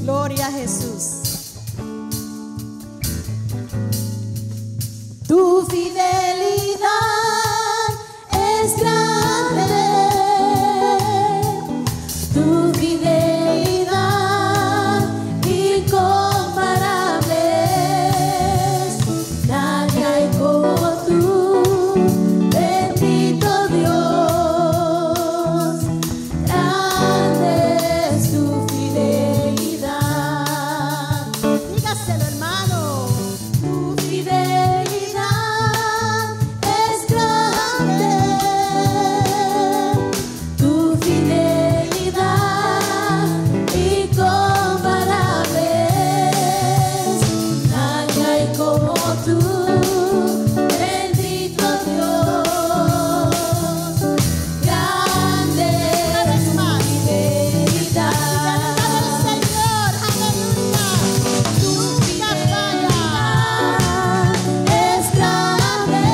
Gloria a Jesús. Tu fidelidad es grande, tu fidelidad incomparable, nadie hay como tú, bendito Dios, grande es tu fidelidad. Dígaselo, hermano. Tu fidelidad es grande, tu fidelidad incomparable, nadie hay como tú, bendito Dios, grande es tu fidelidad. Señor, aleluya. Tu fidelidad es grande,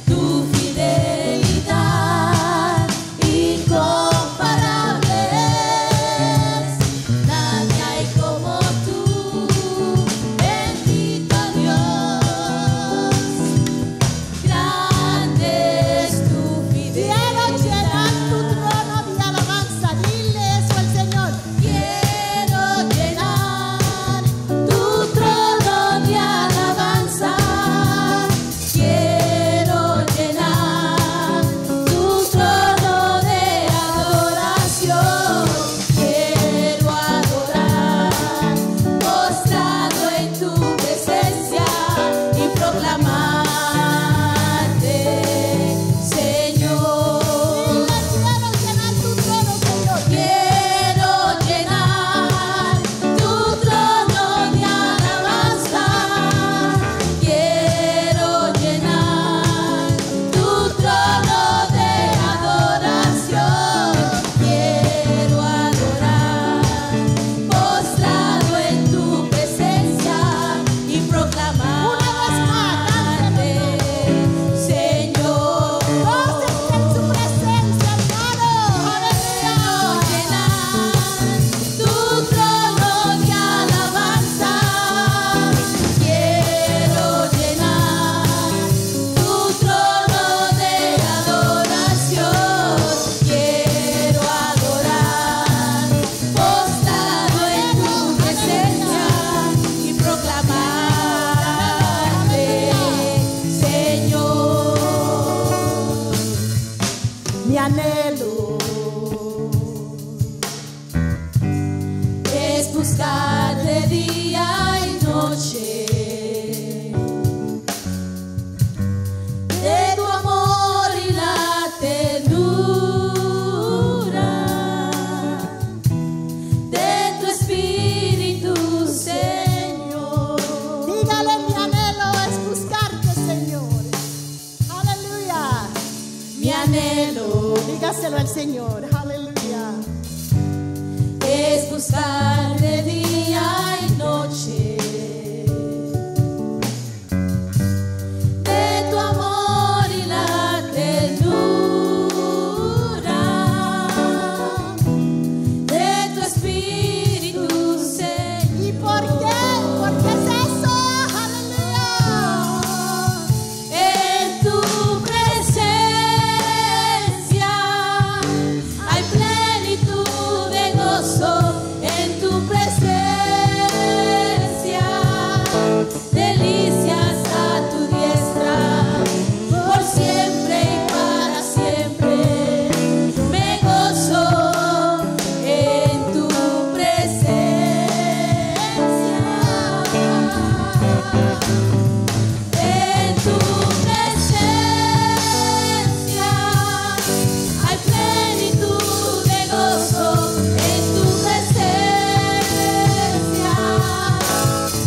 tu fidelidad incomparable, nadie hay como tú, bendito Dios, grande es tu fidelidad. Quiero llenar tu trono de alabanza, dile eso al Señor. Quiero llenar tu trono de alabanza, quiero llenar tu trono de adoración, quiero adorar, postrado en tu presencia y proclamarte, Señor. Quiero llenar tu trono, Señor. Quiero llenar tu trono de alabanza, quiero llenar tu trono de adoración, quiero adorar, postrado en tu presencia y proclamarte, Señor. Gócense en su presencia, hermano. Aleluya. Llenar tu trono de alabanza, quiero llenar tu trono de adoración, quiero adorar, postrado en tu presencia y proclamarte, Señor. Mi anhelo es buscarte día y noche, de tu amor y la ternura, de tu espíritu, Señor. Dígale, mi anhelo es buscarte, Señor. Aleluya. Mi anhelo, dígaselo al Señor. Aleluya. Es buscarte día y noche, de tu amor y la ternura, de tu espíritu, Señor. ¿Y por qué? ¿Por qué es eso? Aleluya. En tu presencia hay plenitud de gozo, en tu presencia delicias a tu diestra, por siempre y para siempre me gozo en tu presencia. En tu presencia hay plenitud de gozo, en tu presencia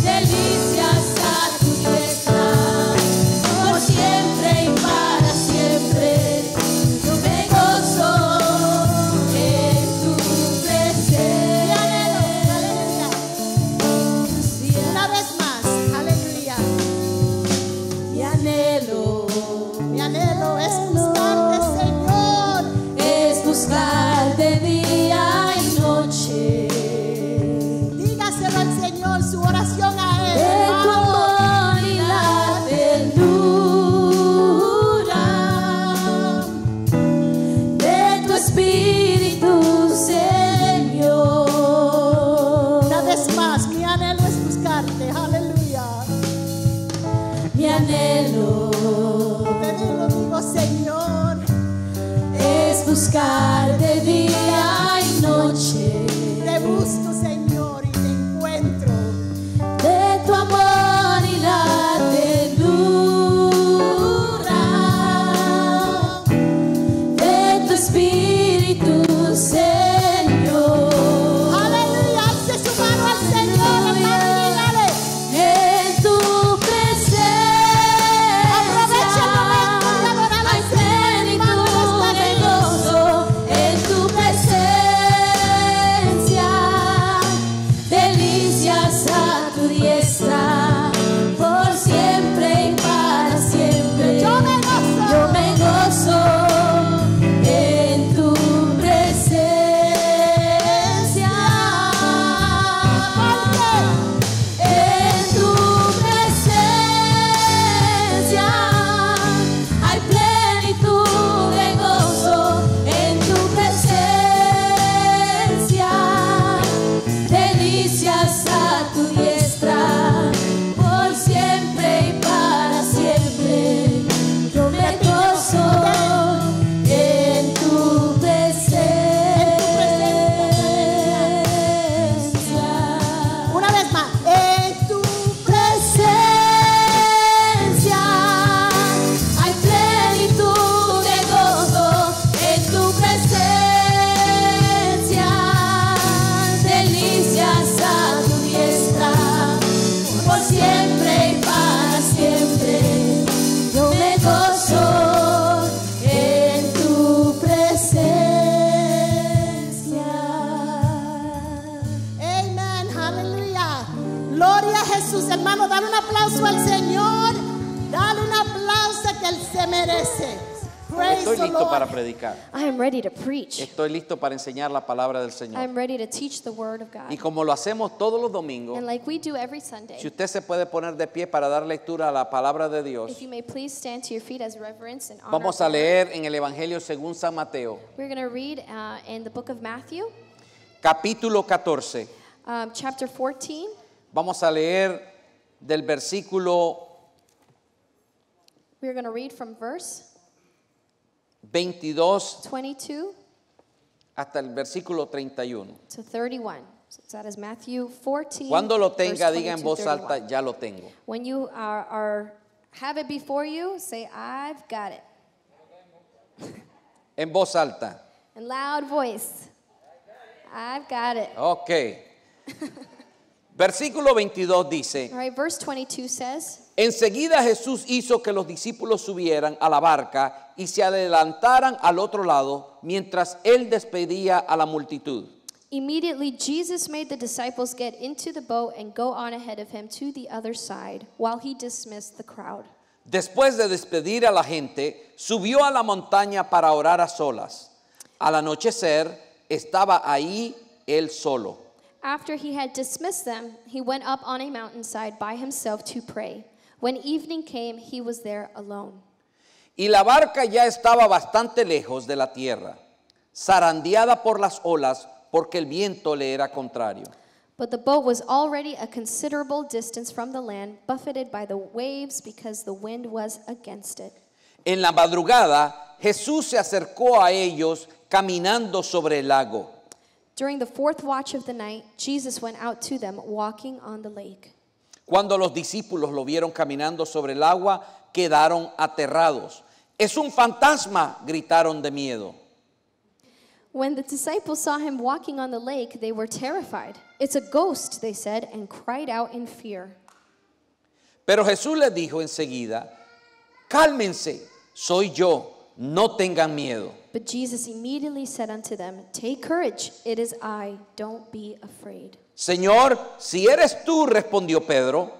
delicias a tu diestra, por siempre y para siempre yo me gozo en tu presencia. Una vez más, aleluya. Mi anhelo es es buscar de día y noche. Te busco, Señor, y te encuentro. De tu amor y la ternura de tu espíritu, Señor. Aleluya, alce su mano al Señor, hermano, y dígale. En tu presencia Aprovecha el momento de adorar al hay Señor, hermano, plenitud esta de vez. gozo. En tu presencia delicias a tu diestra, por siempre y para siempre. Yo me gozo. Yo me gozo en tu presencia. En tu presencia hay plenitud de gozo. En tu presencia delicias a tu diestra, por siempre y para siempre. Yo me gozo en tu presencia. Una vez más. En tu Presencia hay plenitud de gozo. En tu presencia delicias a tu diestra, por siempre y para siempre. Yo me gozo en tu presencia. Amén, aleluya. Gloria a Jesús, hermano. Dale un aplauso al Señor. Dale un aplauso que Él se merece. Praise Estoy the listo Lord. para predicar. I am ready to preach. Estoy listo para enseñar la palabra del I Señor. am ready to teach the word of God. Y como lo hacemos todos los domingos, And like we do every Sunday, si usted se puede poner de pie para dar lectura a la palabra de Dios, if you may please stand to your feet as reverence and honor. vamos a leer en el Evangelio según San Mateo, We're going to read in the book of Matthew, capítulo 14. chapter 14. Vamos a leer del versículo We're going to read from verse 22 22 hasta el versículo 31. to 31. So that is Matthew 14. Cuando lo verse tenga, diga en 22, voz alta, 31. ya lo tengo. When you have it before you, say, I've got it. En voz alta. In loud voice, I've got it. Ok. Versículo 22 dice: All right, verse 22 says, enseguida Jesús hizo que los discípulos subieran a la barca y se adelantaran al otro lado mientras él despedía a la multitud. immediately Jesus made the disciples get into the boat and go on ahead of him to the other side while he dismissed the crowd. Después de despedir a la gente, subió a la montaña para orar a solas. Al anochecer estaba ahí él solo. After he had dismissed them, he went up on a mountainside by himself to pray. When evening came, he was there alone. Y la barca ya estaba bastante lejos de la tierra, zarandeada por las olas porque el viento le era contrario. But the boat was already a considerable distance from the land, buffeted by the waves because the wind was against it. En la madrugada, Jesús se acercó a ellos caminando sobre el lago. During the fourth watch of the night, Jesus went out to them walking on the lake. Cuando los discípulos lo vieron caminando sobre el agua, quedaron aterrados. Es un fantasma, gritaron de miedo. When the disciples saw him walking on the lake, they were terrified. It's a ghost, they said, and cried out in fear. Pero Jesús les dijo enseguida: cálmense, soy yo, no tengan miedo. But Jesus immediately said unto them, take courage, it is I, don't be afraid. Señor, si eres tú, respondió Pedro,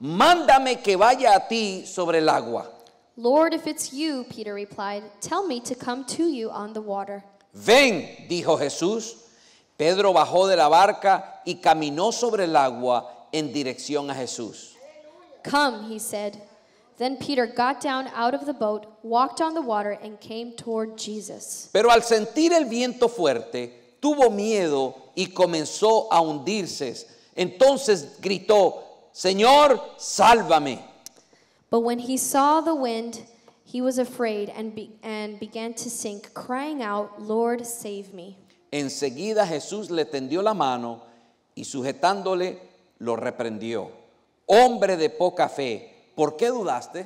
mándame que vaya a ti sobre el agua. Lord, if it's you, Peter replied, tell me to come to you on the water. Ven, dijo Jesús. Pedro bajó de la barca y caminó sobre el agua en dirección a Jesús. Come, he said. Then Peter got down out of the boat, walked on the water, and came toward Jesus. Pero al sentir el viento fuerte, tuvo miedo y comenzó a hundirse. Entonces gritó: Señor, sálvame. But when he saw the wind, He was afraid and began to sink, crying out, "Lord, save me." Enseguida Jesús le tendió la mano y sujetándole lo reprendió. Hombre de poca fe, ¿por qué dudaste?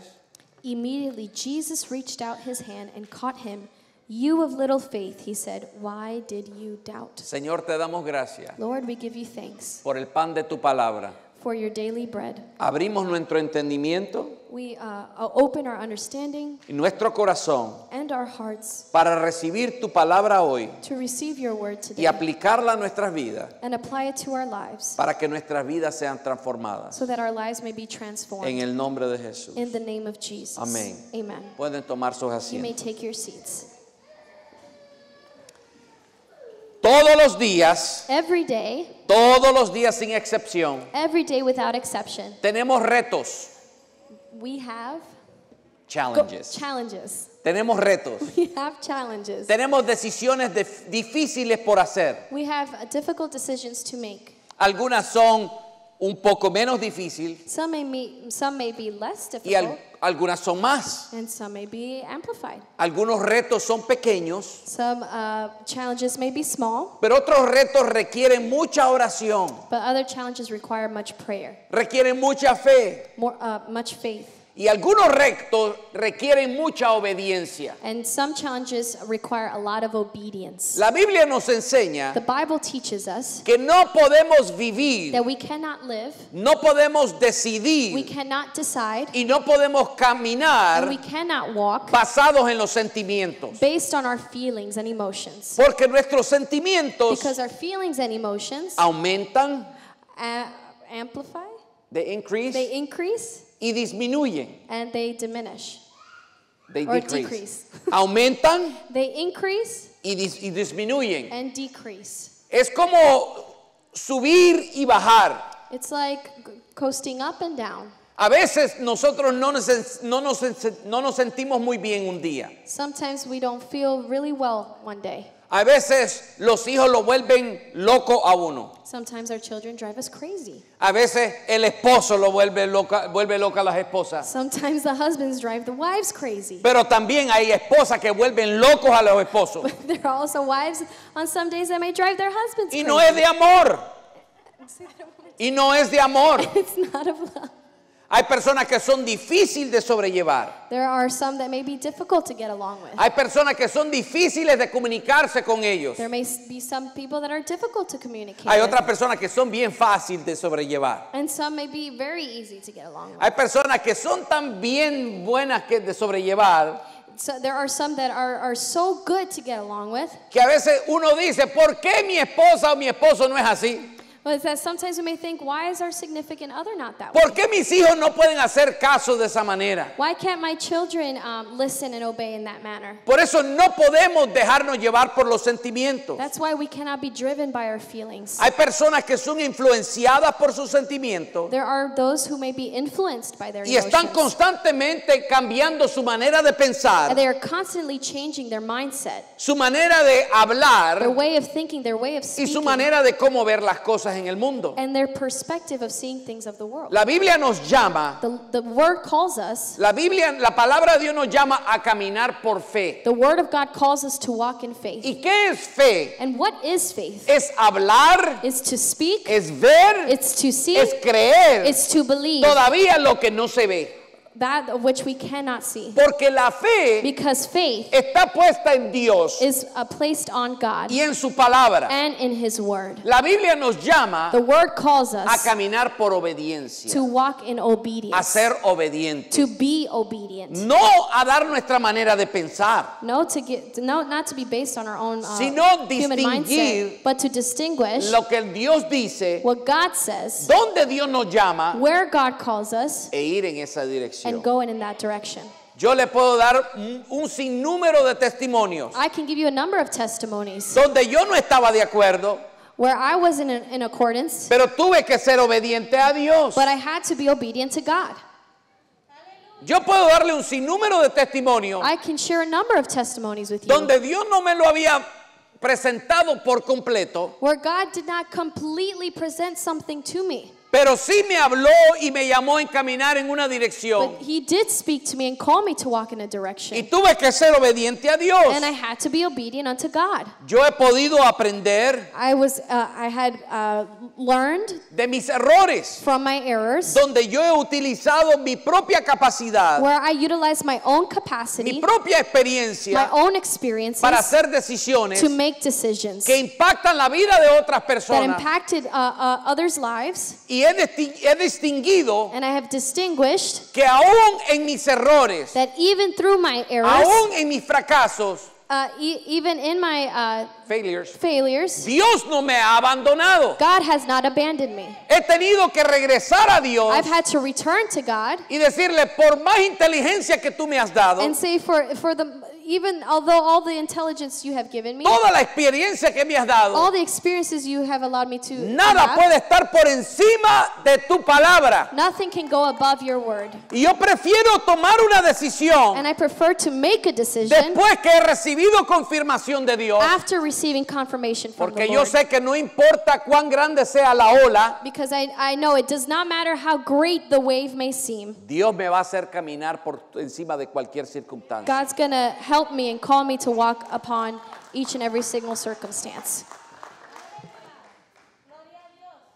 Immediately Jesus reached out his hand and caught him. "You of little faith," he said, "why did you doubt?" Señor, te damos gracias Lord, we give you thanks por el pan de tu palabra. for your daily bread. Abrimos nuestro entendimiento We open our understanding y nuestro corazón and our hearts para recibir tu palabra hoy to receive your word y today aplicarla a nuestras vidas and apply it to our lives para que nuestras vidas sean transformadas. so that our lives may be En transformed. el nombre de Jesús. In the name of Jesus. Amén. Amen. Pueden tomar sus You may asientos. take your seats. Todos los días, Every day sin excepción, without exception, tenemos retos, we have challenges. challenges. Tenemos retos. We have challenges. Tenemos decisiones difíciles por hacer. We have difficult decisions to make. Algunas son un poco menos difíciles Some may be less y difficult, algunas son más. and some may be amplified. Algunos retos son pequeños, Some challenges may be small, pero otros retos requieren mucha oración, but other challenges require much prayer, requieren mucha fe much faith. y algunos retos requieren mucha obediencia. And some challenges require a lot of obedience. La Biblia nos enseña The Bible teaches us que no podemos vivir, that we cannot live, no podemos we decidir cannot decide, y no podemos and caminar we cannot walk basados en los sentimientos. based on our feelings and emotions. Porque nuestros sentimientos Because our feelings and emotions aumentan, amplify, they increase they increase, y disminuyen. and they diminish. They Or decrease. decrease. Aumentan They increase y disminuyen. and decrease. Es como subir y bajar. It's like coasting up and down. A veces nosotros no nos sentimos muy bien un día. Sometimes we don't feel really well one day. A veces los hijos lo vuelven loco a uno. Sometimes our children drive us crazy. A veces el esposo lo vuelve loca a las esposas. Sometimes the husbands drive the wives crazy. Pero también hay esposas que vuelven locos a los esposos. There are also wives on some days that may drive their husbands Y crazy. no es de amor. Y no es de amor. It's not of love. Hay personas que son difíciles de sobrellevar. There are some that may be difficult to get along with. Hay personas que son difíciles de comunicarse con ellos. There may be some people that are difficult to communicate Hay with. otras personas que son bien fáciles de sobrellevar. And some may be very easy to get along with. Hay personas que son tan bien buenas que de sobrellevar So there are some that are so good to get along with. que a veces uno dice, ¿por qué mi esposa o mi esposo no es así? But it's that sometimes we may think, why is our significant other not that way? ¿Por qué mis hijos no pueden hacer caso de esa manera? Why can't my children listen and obey in that manner? Por eso no podemos dejarnos llevar por los sentimientos. That's why we cannot be driven by our feelings. Hay personas que son influenciadas por sus sentimientos There are those who may be influenced by their y están emotions. constantemente cambiando su manera de pensar, And they are constantly changing their mindset, su manera de their hablar way of thinking, their way of y su speaking, manera de cómo ver las cosas en el mundo. and their perspective of seeing things of the world. La Biblia nos llama, The word calls us, la palabra de Dios nos llama a caminar por fe. the word of God calls us to walk in faith. ¿Y qué es fe? And what is faith? Es hablar, It's to speak, es ver, it's to see, es creer it's to believe todavía lo que no se ve. that of which we cannot see. Porque la fe Because faith está puesta en Dios is placed on God y en su palabra. and in His word. La Biblia nos llama The word calls a us caminar por obediencia, to walk in a obedience, ser obediente, to be obedient. no a dar nuestra manera de pensar, Not to be based on our own sino human mindset, distinguir but to distinguish lo que Dios dice, what God says, donde Dios nos llama where God calls us, e ir en esa dirección. and go in that direction. Yo le puedo dar un sinnúmero de testimonios I can give you a number of testimonies donde yo no estaba de acuerdo, where I was in accordance, pero tuve que ser obediente a Dios. but I had to be obedient to God. Yo puedo darle un sinnúmero de testimonios I can share a number of testimonies with you donde Dios no me lo había presentado por completo, where God did not completely present something to me, Pero sí me habló y me llamó a encaminar en una dirección. But he did speak to me and call me to walk in a Y direction. tuve que ser obediente a Dios. And I had to be obedient unto God. Yo he podido aprender I had learned de mis errores, from my errors, donde yo he utilizado mi propia capacidad, where I utilized my own mi capacity, propia my experiencia own experiences para hacer decisiones to make decisions que impactan la vida de otras that personas. impacted others' lives. Y he distinguido And I have distinguished que aún en mis errores, that even through my errors, aún en mis fracasos, even in my failures, failures, Dios no me ha abandonado. God has not abandoned me. He tenido que regresar a Dios I've had to return to God y decirle, por más inteligencia que tú me has dado, and say, for the even although all the intelligence you have given me, toda la experiencia que me has all dado, the experiences you have allowed me to nada have, puede estar por encima de tu palabra. nothing can go above your word. Y yo prefiero tomar una decisión And I prefer to make a decision después que he recibido confirmación de Dios, after receiving confirmation from porque the yo Lord. sé que no importa cuán grande sea la ola, Because I know it does not matter how great the wave may seem. Dios me va a hacer caminar por encima de cualquier circunstancia. God's going to help me and call me to walk upon each and every single circumstance.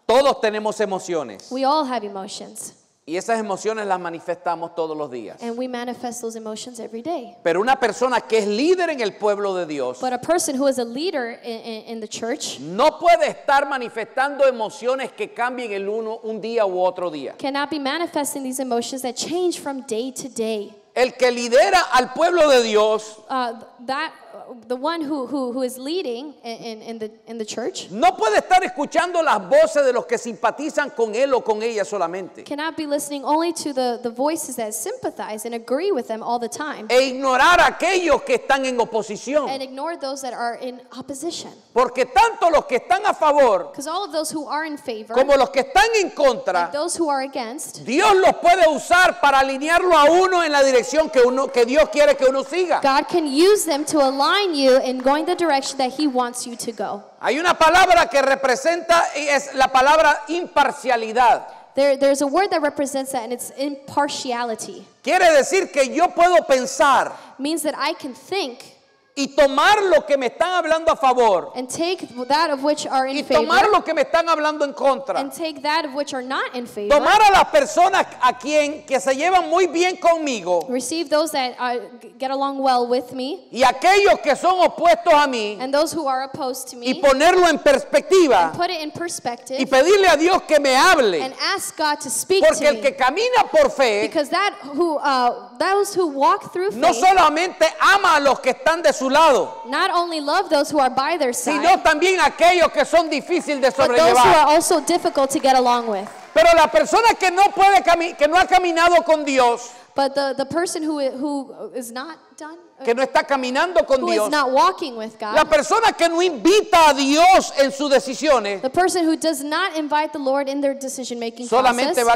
Todos tenemos emociones We all have emotions, y esas emociones las manifestamos todos los días. and we manifest those emotions every day. Pero una persona que es líder en el pueblo de Dios But a person who is a leader in the church no puede estar manifestando emociones que cambien un día u otro día. cannot be manifesting these emotions that change from day to day. El que lidera al pueblo de Dios The one who is leading in the church no puede estar escuchando las voces de los que simpatizan con él o con ella solamente cannot be listening only to the voices that sympathize and agree with them all the time, e ignorar a aquellos que están en oposición. and ignore those that are in opposition. Porque tanto los que están a favor Because all of those who are in favor, como los que están en contra, and those who are against, Dios los puede usar para alinearlo a uno en la dirección que Dios quiere que uno siga. God can use them to align you in going the direction that He wants you to go. Hay una palabra que representa y es la palabra imparcialidad. There's a word that represents that, and it's impartiality. Quiere decir que yo puedo pensar Means that I can think y tomar lo que me están hablando a favor and take that of which are in y tomar favor, lo que me están hablando en contra. and take that of which are not in favor. Tomar a las personas que se llevan muy bien conmigo Receive those that get along well with me, y aquellos que son opuestos a mí and those who are opposed to y me, ponerlo en perspectiva put it in y perspective, pedirle a Dios que me hable. and ask God to speak Porque to el me. que camina por fe Because those who walk through no faith solamente ama a los que están de su lado, not only love those who are by their side, sino también a aquellos que son difíciles de but those who sobrellevar. are also difficult to get along with. Pero la persona que no ha caminado con Dios, But the person who is not done, que no está caminando con who is Dios, not walking with la God, persona que no invita a Dios en sus decisiones, the person who does not invite the Lord in their decision-making solamente process, va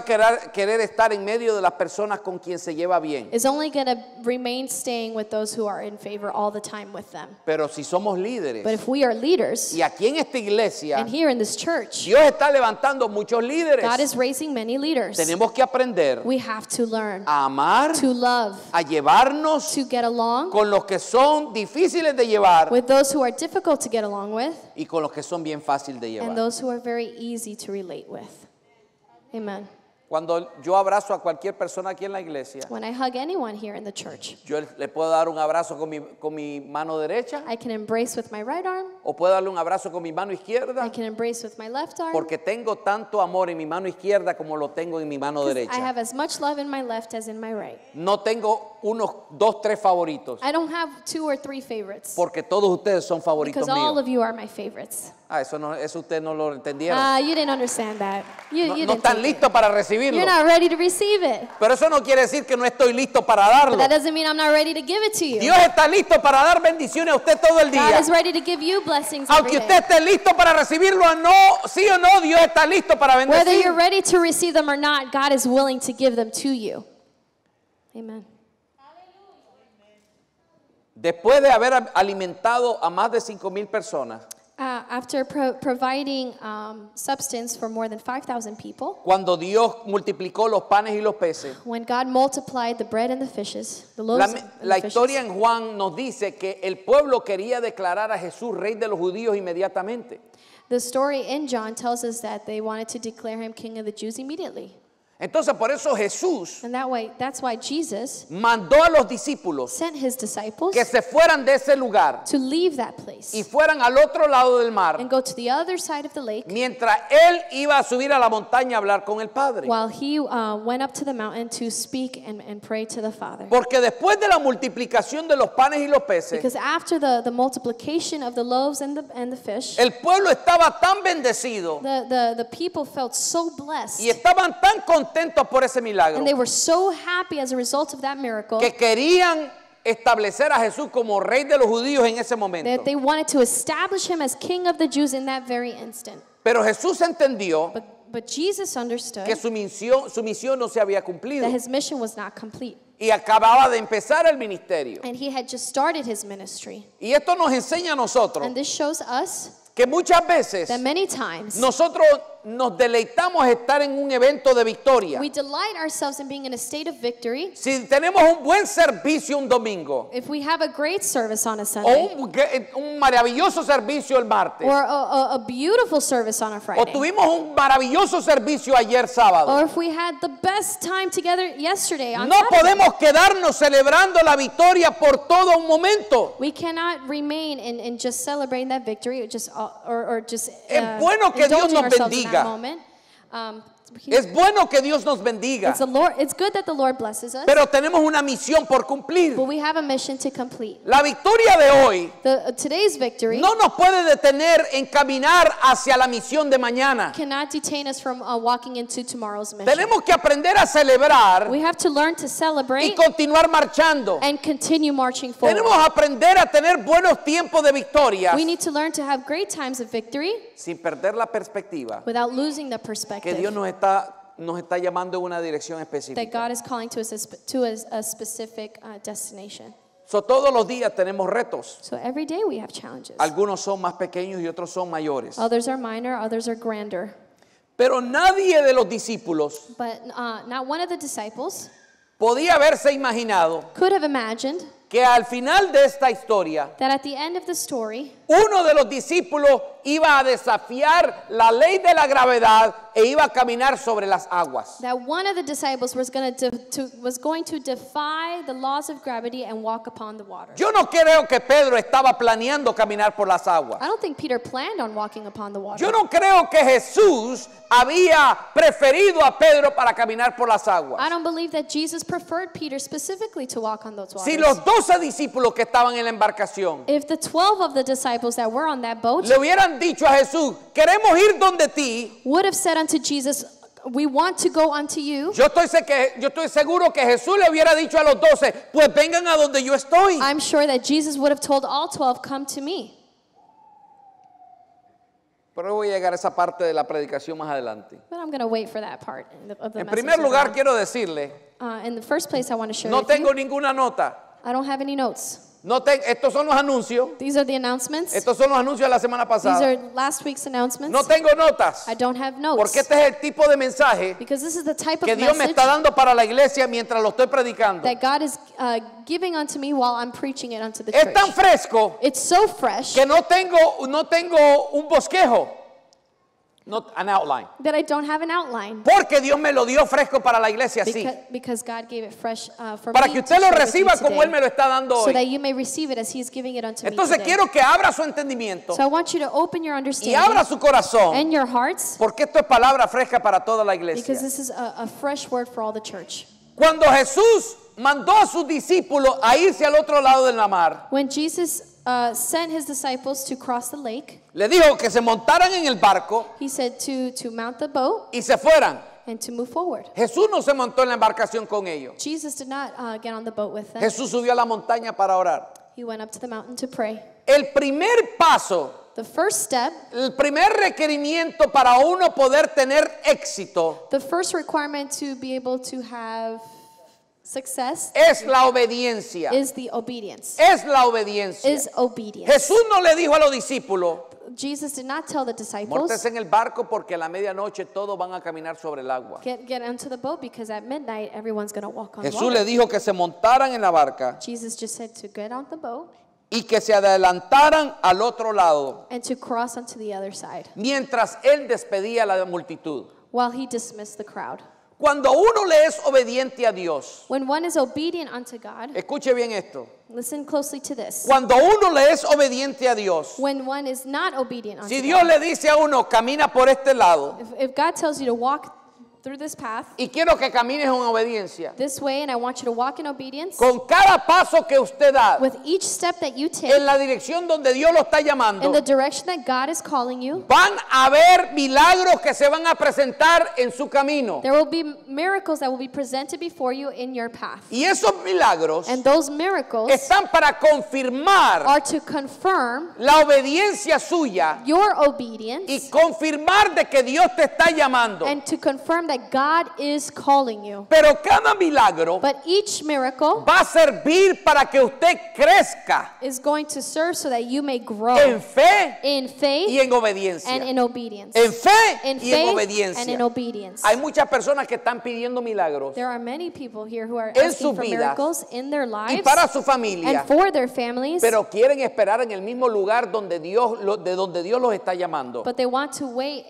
a querer estar en medio de las personas con quien se lleva bien. is only going to remain staying with those who are in favor all the time with them. Pero si somos But líderes, if we are leaders, y aquí en esta iglesia, and here in this church, Dios está levantando muchos líderes, God is raising many leaders. tenemos que aprender We have to learn a amar, to love, a llevarnos to get along con los que son difíciles de llevar with those who are difficult to get along with, y con los que son bien fáciles de and llevar. those who are very easy to relate with. Amen. Cuando yo abrazo a cualquier persona aquí en la iglesia, When I hug anyone here in the church, yo le puedo dar un abrazo con mi mano derecha I can embrace with my right arm, o puedo darle un abrazo con mi mano I izquierda can embrace with my left arm, porque tengo tanto amor en mi mano izquierda como lo tengo en mi mano 'cause I derecha. have as much love in my left as in my right. No tengo unos 2, 3 favoritos I don't have 2 or 3 favorites, porque todos ustedes son favoritos because all míos. of you are my favorites. Eso ustedes no lo entendieron. You didn't understand that. You No didn't están take it. listos para recibirlo. You're not ready to receive it. Pero eso no quiere decir que no estoy listo para darlo. But that doesn't mean I'm not ready to give it to you. Dios está listo para dar bendiciones a usted todo el God día. is ready to give you blessings every Aunque day. usted esté listo para recibirlo o no, sí o no, Dios está listo para Whether bendecir. you're ready to receive them or not, God is willing to give them to you. Amen. Después de haber alimentado a más de 5,000 personas, After providing substance for more than 5,000 people, cuando Dios multiplicó los panes y los peces, when God multiplied the bread and the fishes, the loaves and la the fishes, historia en Juan nos dice que el pueblo quería declarar a Jesús rey de los judíos inmediatamente. the story in John tells us that they wanted to declare him king of the Jews immediately. Entonces por eso Jesús And that's why Jesus mandó a los discípulos sent his disciples que se fueran de ese lugar to leave that place y fueran al otro lado del mar, and go to the other side of the lake mientras él iba a subir a la montaña a hablar con el Padre. while he went up to the mountain to speak and pray to the Father. Porque después de la multiplicación de los panes y los peces, Because after the multiplication of the loaves and the fish, el pueblo estaba tan bendecido the people felt so blessed y estaban tan contentos por ese milagro and they were so happy as a result of that miracle que querían establecer a Jesús como rey de los judíos en ese momento. that they wanted to establish him as king of the Jews in that very instant. Pero Jesús entendió But Jesus understood que su misión no se había cumplido that his mission was not complete. y acababa de empezar el ministerio. And he had just started his ministry. Y esto nos enseña a nosotros And this shows us que muchas veces that many times nosotros nos deleitamos estar en un evento de victoria. we delight ourselves in being in a state of victory Si tenemos un buen servicio un domingo if we have a great service on a o Sunday un maravilloso servicio el martes or a beautiful service on a o Friday. tuvimos un maravilloso servicio ayer sábado, Or if we had the best time together yesterday on no Saturday. podemos quedarnos celebrando la victoria por todo un momento. We cannot remain in just celebrating that victory or just Es bueno que Dios indulging nos ourselves in bendiga. that moment. Es bueno que Dios nos bendiga, It's good that the Lord blesses us, pero tenemos una misión por cumplir. but we have a mission to complete. La victoria de hoy Today's victory no nos puede detener en caminar hacia la misión de mañana. cannot detain us from walking into tomorrow's mission. Tenemos que aprender a celebrar We have to learn to y celebrate continuar marchando. and continue marching Tenemos forward. que aprender a tener buenos tiempos de victoria We need to learn to have great times of victory sin perder la perspectiva without losing the que perspective Dios nos está llamando en una dirección that específica. God is calling to a specific destination. So, todos los días tenemos retos. So every day we have challenges. Algunos son más pequeños y otros son mayores. Others are minor, others are grander. Pero nadie de los discípulos But not one of the disciples podía haberse imaginado could have imagined que al final de esta historia that at the end of the story, uno de los discípulos iba a desafiar la ley de la gravedad e iba a caminar sobre las aguas. that one of the disciples was going to defy the laws of gravity and walk upon the water. Yo no creo que Pedro estaba planeando caminar por las aguas. I don't think Peter planned on walking upon the water. Yo no creo que Jesús había preferido a Pedro para caminar por las I aguas. don't believe that Jesus preferred Peter specifically to walk on those waters. Si los 12 discípulos que estaban en la embarcación If the 12 of the disciples that were on that boat le hubieran dicho a Jesús, queremos ir donde ti, would have said unto Jesus, we want to go unto you, yo estoy seguro que Jesús le hubiera dicho a los 12, pues vengan a donde yo estoy. I'm sure that Jesus would have told all 12, come to me. Pero voy a llegar a esa parte de la predicación más adelante. But I'm going to wait for that part of the En message primer lugar, later quiero decirle, on. In the first place, I want to share no with tengo you, ninguna nota. I don't have any notes. Estos son los anuncios. These are the announcements. Estos son los anuncios de la semana These pasada. are last week's announcements. No tengo notas. I don't have notes. Porque este es el tipo de mensaje Because this is the type que of Dios me message está dando para la iglesia mientras lo estoy predicando. that God is giving unto me while I'm preaching it unto the Es tan church. fresco It's so fresh que no tengo un bosquejo. Not an outline. that I don't have an outline. Porque Dios me lo dio fresco para la iglesia así. Because God gave it fresh for Para me que to usted lo share with you reciba como today, Él me lo está dando so that hoy. you may receive it as He is giving it unto me Entonces today. quiero que abra su entendimiento So I want you to open your y understanding abra su corazón. and your hearts, Porque esto es palabra fresca para toda la iglesia. because this is a fresh word for all the church. Cuando Jesús mandó a sus discípulos a irse al otro lado de la mar, When Jesus sent His disciples to cross the lake, le dijo que se montaran en el barco He said to mount the boat y se fueran. and to move forward. Jesús no se montó en la embarcación con ellos. Jesus did not get on the boat with them. Jesús subió a la montaña para orar. He went up to the mountain to pray. El primer paso, The first step, el primer requerimiento para uno poder tener éxito the first requirement to be able to have Success es la obediencia. is the obedience. Es la obediencia. Is obedience. Jesús no le dijo a los discípulos, Jesus did not tell the disciples, móntese en el barco porque a la medianoche todos van a caminar sobre el agua. get into the boat because at midnight everyone's going to walk on Jesús water. le dijo que se montaran en la barca Jesus just said to get on the boat y que se adelantaran al otro lado and to cross onto the other side mientras él despedía a la multitud. while he dismissed the crowd. Cuando uno le es obediente a Dios, When one is obedient unto God, escuche bien esto, listen closely to this. cuando uno le es obediente a Dios, When one is not obedient unto si Dios God, le dice a uno, camina por este lado if God tells you to walk through this path y quiero que camines en obediencia, this way and I want you to walk in obedience, con cada paso que usted da with each step that you take en la dirección donde Dios lo está in llamando, the direction that God is calling you, van a haber milagros que se van a presentar en su camino. there will be miracles that will be presented before you in your path. Y esos milagros And those miracles están para confirmar are to confirm la obediencia suya your y obedience confirmar de que Dios te está llamando. and to confirm that God is calling you. Pero cada milagro But each miracle va a servir para que usted crezca is going to serve so that you may grow en fe in faith y en obediencia. and in obedience. En fe In y en faith obediencia. and in obedience. Hay muchas personas que están pidiendo milagros There are many people here who are en asking sus for vidas miracles in their y lives para su familia, and for their families, pero quieren esperar en el mismo lugar donde de donde Dios los está llamando, but they want to wait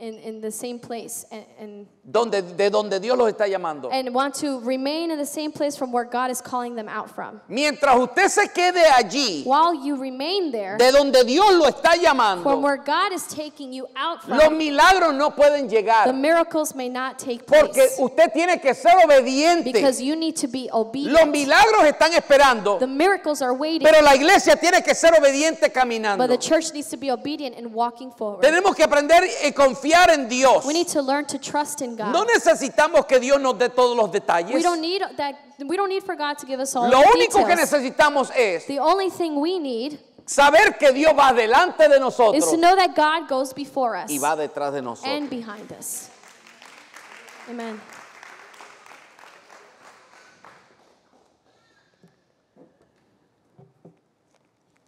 in the same place and de donde Dios los está llamando. want to remain in the same place from where God is calling them out from. Mientras usted se quede allí, While you remain there, de donde Dios lo está from llamando, where God is taking you out los from, milagros no pueden the llegar miracles may not take porque place usted tiene que ser obediente. because you need to be Los obedient. milagros están esperando, The miracles are waiting, pero la iglesia tiene que ser obediente caminando. but the church needs to be obedient and walking forward. Tenemos que aprender y confiar en Dios. We need to learn to trust in God. No necesitamos que Dios nos dé todos los detalles. We don't need for God to give us all Lo the único que details. necesitamos es The only thing we need saber que Dios va delante de is nosotros to know that God goes before us y va detrás de nosotros. and behind us. Amen.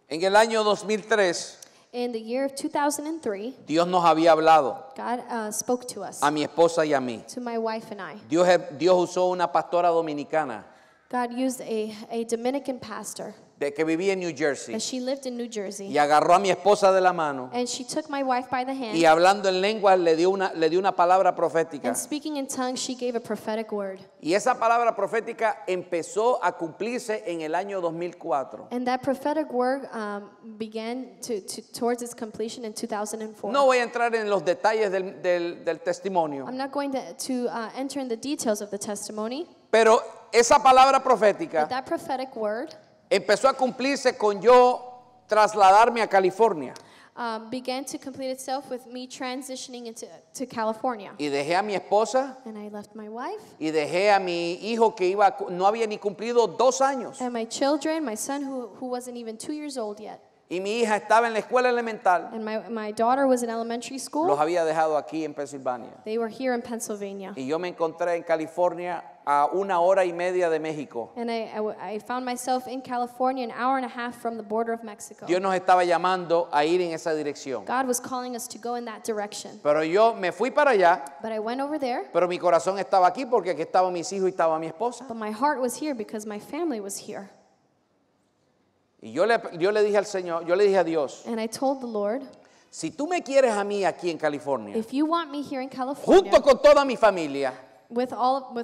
En el año 2003, In the year of 2003, Dios nos había hablado God spoke to us, a mi esposa y a mí. to my wife and I. Dios usó una pastora dominicana God used a Dominican pastor, que vivía en New Jersey and she lived in New Jersey. y agarró a mi esposa de la mano And she took my wife by the hand, y hablando en lengua le dio una palabra profética. and speaking in tongues, she gave a prophetic word. Y esa palabra profética empezó a cumplirse en el año 2004. And that prophetic word began towards its completion in 2004. No voy a entrar en los detalles del testimonio, I'm not going to enter in the details of the testimony, pero esa palabra but profética that prophetic word empezó a cumplirse con yo trasladarme a California began to complete itself with me transitioning to California. y dejé a mi esposa And I left my wife y dejé a mi hijo que no había ni cumplido 2 años and my children, my son who wasn't even 2 years old yet. y mi hija estaba en la escuela elemental. And my daughter was in elementary Los school. había dejado aquí en Pensilvania They were here in Pennsylvania. y yo me encontré en California a 1 hora y media de México. And I found myself in California, an hour and a half from the border of Mexico. Dios nos estaba llamando a ir en esa dirección. God was calling us to go in that direction. Pero yo me fui para allá, But I went over there, pero mi corazón estaba aquí porque aquí estaban mis hijos y estaba mi esposa. but my heart was here because my family was here. Y yo le dije al Señor, yo le dije a Dios, And I told the Lord, si tú me quieres a mí aquí en California, if you want me here in California, junto con toda mi familia, with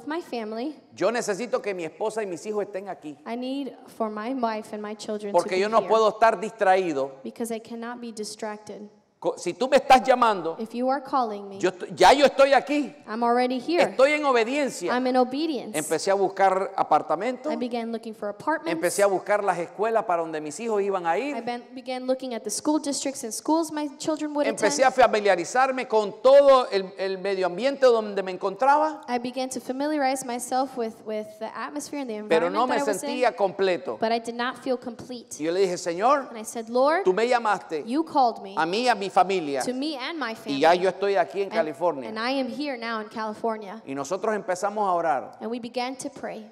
my family, yo necesito que mi esposa y mis hijos estén aquí. I need for my wife and my children to Porque be yo no here puedo estar distraído. because I cannot be distracted. Si tú me estás llamando, If you are calling me, ya yo estoy aquí. I'm already here. Estoy en obediencia. I'm in obedience. Empecé a buscar apartamentos. I began looking for apartments. Empecé a buscar las escuelas para donde mis hijos iban a ir. Began looking at the school districts and schools my children would Empecé a attend. familiarizarme con todo el medio ambiente donde me encontraba, I began to familiarize myself with the atmosphere and the pero environment no me that I was in, sentía completo. but I did not feel complete. Y yo le dije, Señor, And I said, Lord, tú me llamaste you called me a mí y a mi familia to me and my y family. ya yo estoy aquí en And California. I am here now in California. Y nosotros empezamos a orar And we began to pray.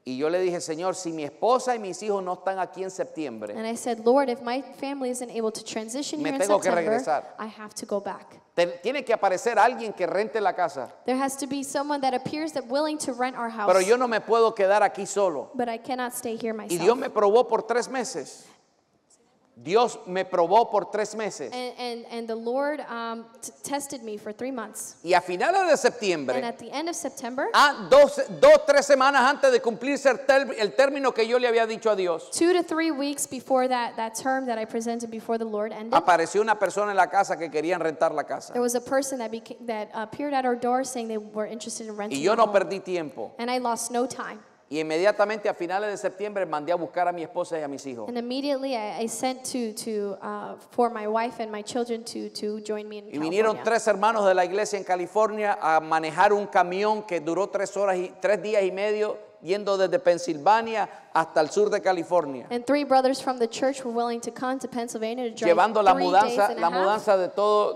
Y yo le dije, Señor, si mi esposa y mis hijos no están aquí en septiembre, And I said, Lord, if my family isn't able to transition Me here in tengo que September, regresar. I have to go back. tiene que aparecer alguien que rente la casa. There has to be someone that appears that willing to rent our house. Pero yo no me puedo quedar aquí solo. But I cannot stay here Y myself. Dios me probó por 3 meses. Dios me probó por 3 meses. And the Lord tested me for 3 months. Y a finales de And septiembre, at the end of September, 2-3 semanas antes de cumplirse el término que yo le había dicho a Dios, 2 to 3 weeks before that term that I presented before the Lord ended, apareció una persona en la casa que querían rentar la casa. there was a person that appeared at our door saying they were interested in renting Y yo the no home. perdí tiempo. And I lost no time. Y inmediatamente a finales de septiembre mandé a buscar a mi esposa y a mis hijos. And immediately I sent for my wife and my children to join me in Y vinieron California. 3 hermanos de la iglesia en California a manejar un camión que duró 3 días y medio, yendo desde Pensilvania hasta el sur de California, And 3 brothers from the church were willing to come to Pennsylvania to drive llevando la 3 days mudanza, and a half,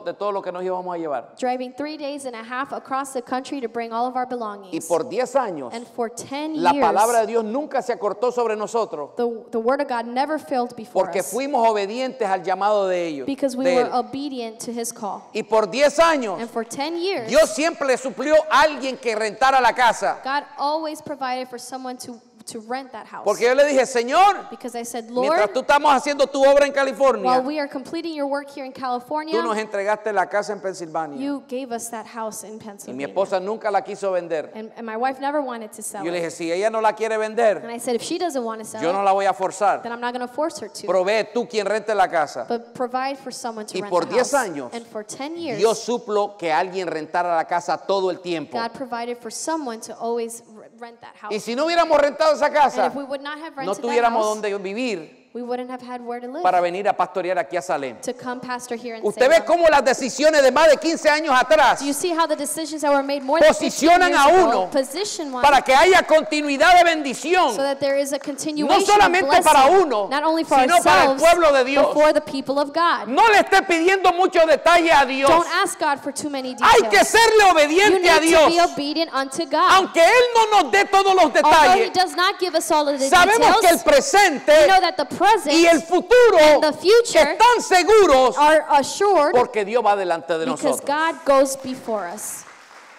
de todo lo que nos íbamos a llevar. driving 3 days and a half across the country to bring all of our Y belongings. por 10 años, And for 10 la years, palabra de Dios nunca se acortó sobre nosotros, the word of God never failed before porque us fuimos obedientes al llamado de ellos. because we de were él. obedient to his call. Y por 10 años, And for 10 years, Dios siempre le suplió a alguien que rentara la casa. God always provided for someone to rent that house. Porque yo le dije, Señor, Because I said, mientras Lord, tú estamos haciendo tu obra en while California, we are completing your work here in California, tú nos entregaste la casa en Pensilvania. you gave us that house in Y mi Pennsylvania. esposa nunca la quiso vender. And my wife never wanted to sell Yo le it. dije, si ella no la quiere And vender, I said, if she doesn't want to sell yo no it, la voy a forzar. then I'm not going to force her to. Provee tú quien rente la casa. But provide for someone to Y rent por the 10 house. años, And for 10 years, Dios supo que alguien rentara la casa todo el tiempo. God provided for someone to always rent that house. Y si no hubiéramos rentado esa And casa, if we would not have no rented that tuviéramos house, donde vivir we wouldn't have had where to live para venir a pastorear aquí a Salem. to come pastor here in Usted ve Salem. cómo las decisiones de más de 15 años atrás Do you see how the decisions that were made more than 15 posicionan years a ago uno position one para que haya continuidad de bendición, so that there is a continuation no solamente of blessing, para uno, not only for sino para el ourselves, pueblo de Dios? but for the people of God. No le esté pidiendo mucho detalle a Dios. Don't ask God for too many Hay que details. serle You obediente a need to be Dios. obedient unto God. Aunque Él no nos dé todos los Although He detalles, does not give us all of the sabemos que el details, presente we know that the present y el futuro and the future están seguros are assured porque Dios va delante de because nosotros. God goes before us.